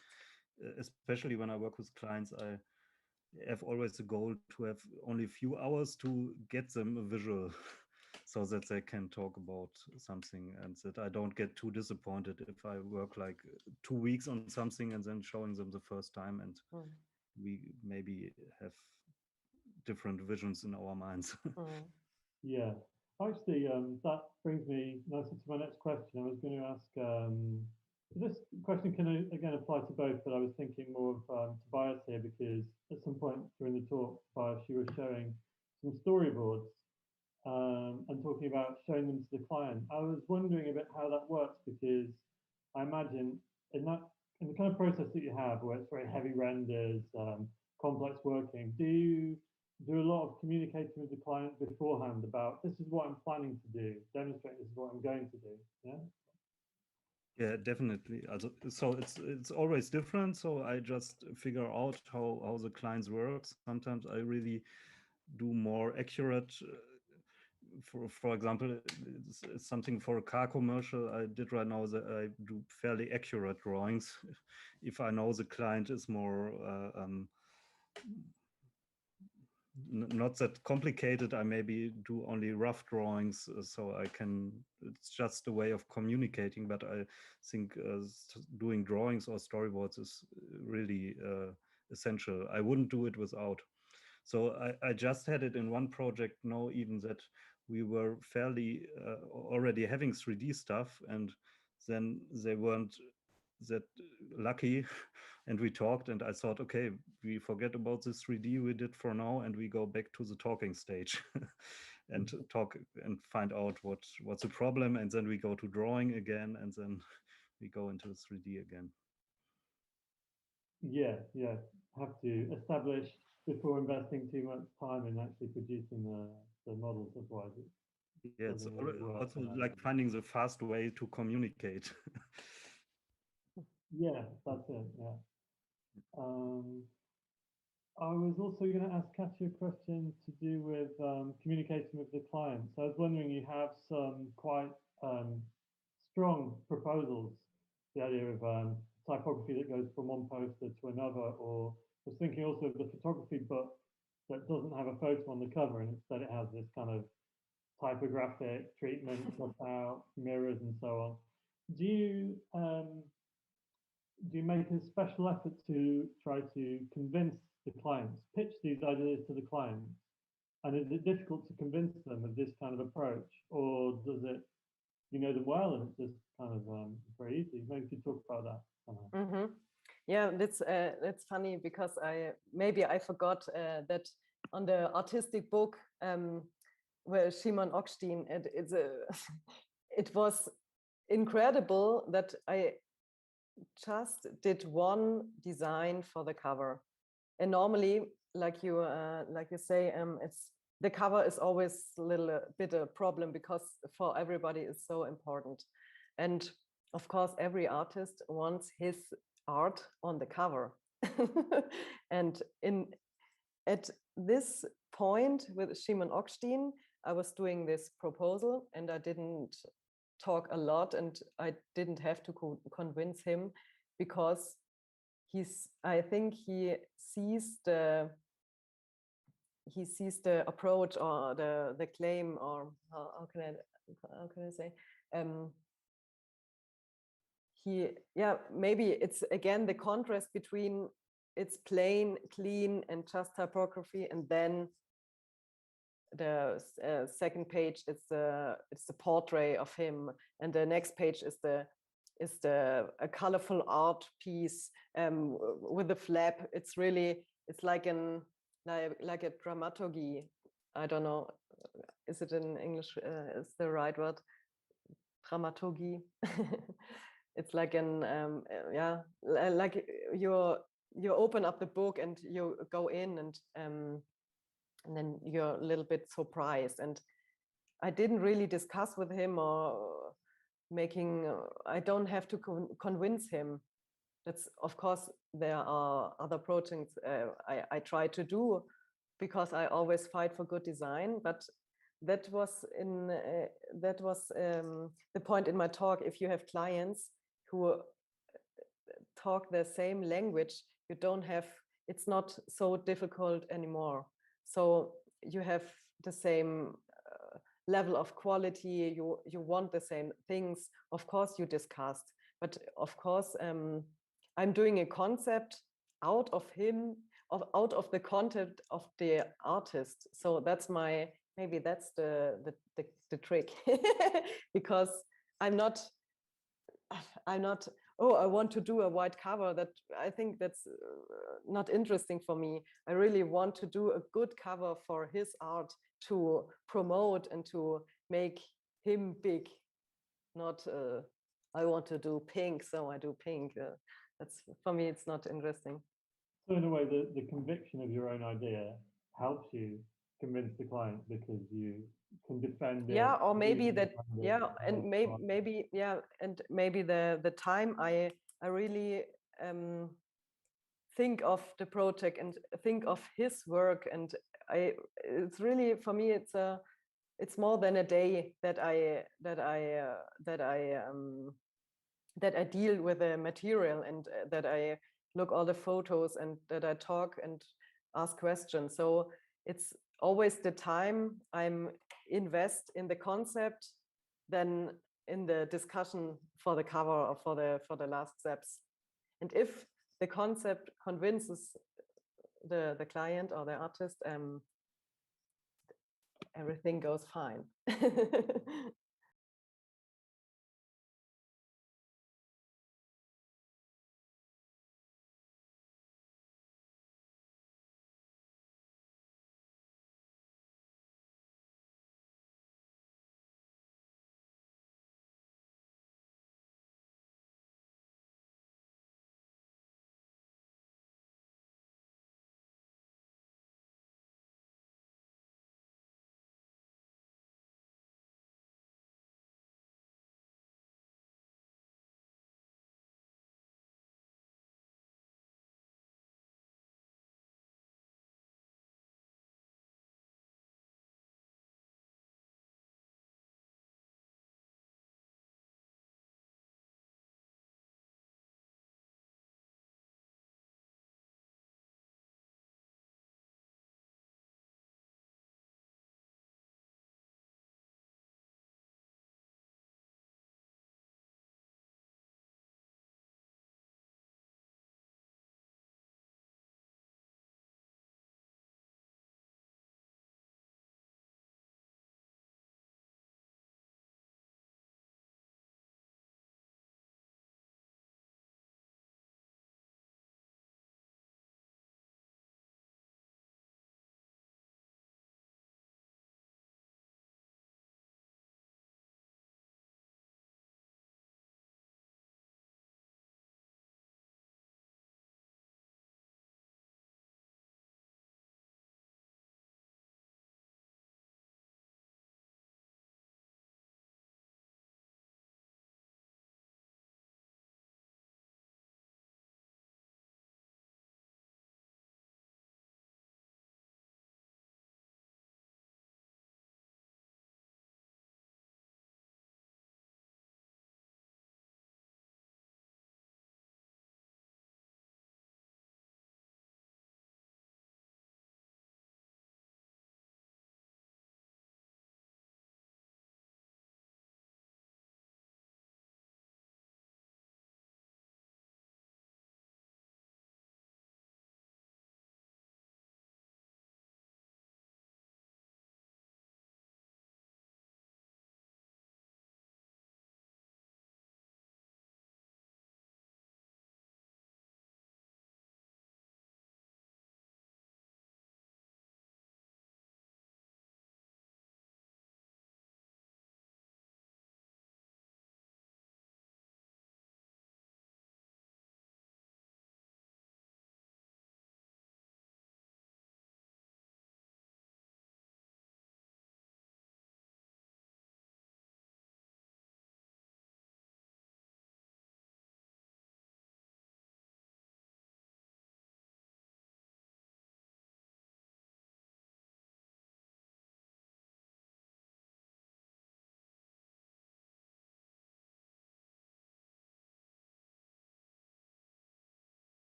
especially when I work with clients, I have always the goal to have only a few hours to get them a visual so that they can talk about something, and that I don't get too disappointed if I work like 2 weeks on something and then showing them the first time, and we maybe have different visions in our minds. Yeah, actually, that brings me nicely to my next question. I was going to ask, this question can again apply to both, but I was thinking more of Tobias here, because at some point during the talk, Tobias, you were showing some storyboards and talking about showing them to the client. I was wondering a bit how that works, because I imagine in the kind of process that you have, where it's very heavy renders, complex working, do you do a lot of communicating with the client beforehand about, this is what I'm planning to do, demonstrate this is what I'm going to do? Yeah. Yeah, definitely. So it's always different. So I just figure out how the clients work. Sometimes I really do more accurate. For example, it's something for a car commercial I did right now, that I do fairly accurate drawings. If I know the client is more not that complicated, I maybe do only rough drawings, so I can, it's just a way of communicating. But I think doing drawings or storyboards is really essential. I wouldn't do it without. So I just had it in one project now, even that we were fairly already having 3D stuff, and then they weren't that lucky. And we talked, and I thought, okay, we forget about this 3D we did for now, and we go back to the talking stage and talk and find out what's the problem, and then we go to drawing again, and then we go into 3D again. Yeah, have to establish before investing too much time in actually producing the models, otherwise yeah, it's also like finding the fast way to communicate. Yeah, that's it. Yeah. I was also going to ask Katja a question to do with communicating with the client. So I was wondering, you have some quite strong proposals, the idea of typography that goes from one poster to another, or I was thinking also of the photography book that doesn't have a photo on the cover, and instead it has this kind of typographic treatment, cut out, mirrors, and so on. Do you make a special effort to try to convince the clients, pitch these ideas to the clients? And is it difficult to convince them of this kind of approach, or does it, you know them well and it's just kind of very easy? Maybe you could talk about that. Yeah, that's funny, because I forgot that on the artistic book where Szymon Ockstein, it was incredible that I just did one design for the cover, and normally, like you say, it's the cover is always a little bit a problem, because for everybody it's so important, and of course every artist wants his art on the cover. And at this point with Szymon Ockstein, I was doing this proposal, and I didn't talk a lot, and I didn't have to convince him, because I think he sees the approach, or the claim, or how can I say, maybe it's again the contrast between it's plain, clean, and just typography, and then the second page it's the portrait of him, and the next page is a colorful art piece with a flap. It's like a dramaturgy. I don't know, is it in English is the right word? Dramaturgy. It's like like you open up the book and you go in, and then you're a little bit surprised. And I didn't really discuss with him or I don't have to convince him. That's, of course, there are other projects I try to do, because I always fight for good design. But that was the point in my talk. If you have clients who talk the same language, it's not so difficult anymore. So you have the same level of quality, you want the same things. Of course you discussed, but of course I'm doing a concept out of the content of the artist. So that's maybe that's the trick. Because I'm not, oh, I want to do a white cover. That I think that's not interesting for me. I really want to do a good cover for his art, to promote and to make him big. Not I want to do pink, so I do pink. That's, for me, it's not interesting. So in a way, the conviction of your own idea helps you convince the client, because you can defend it. Yeah, or maybe that, and maybe the time I really think of the project and think of his work, and it's really, for me, it's more than a day that I deal with the material, and that I look all the photos, and that I talk and ask questions. So it's always the time I'm invest in the concept than in the discussion for the cover or for the last steps. And if the concept convinces the client or the artist, everything goes fine.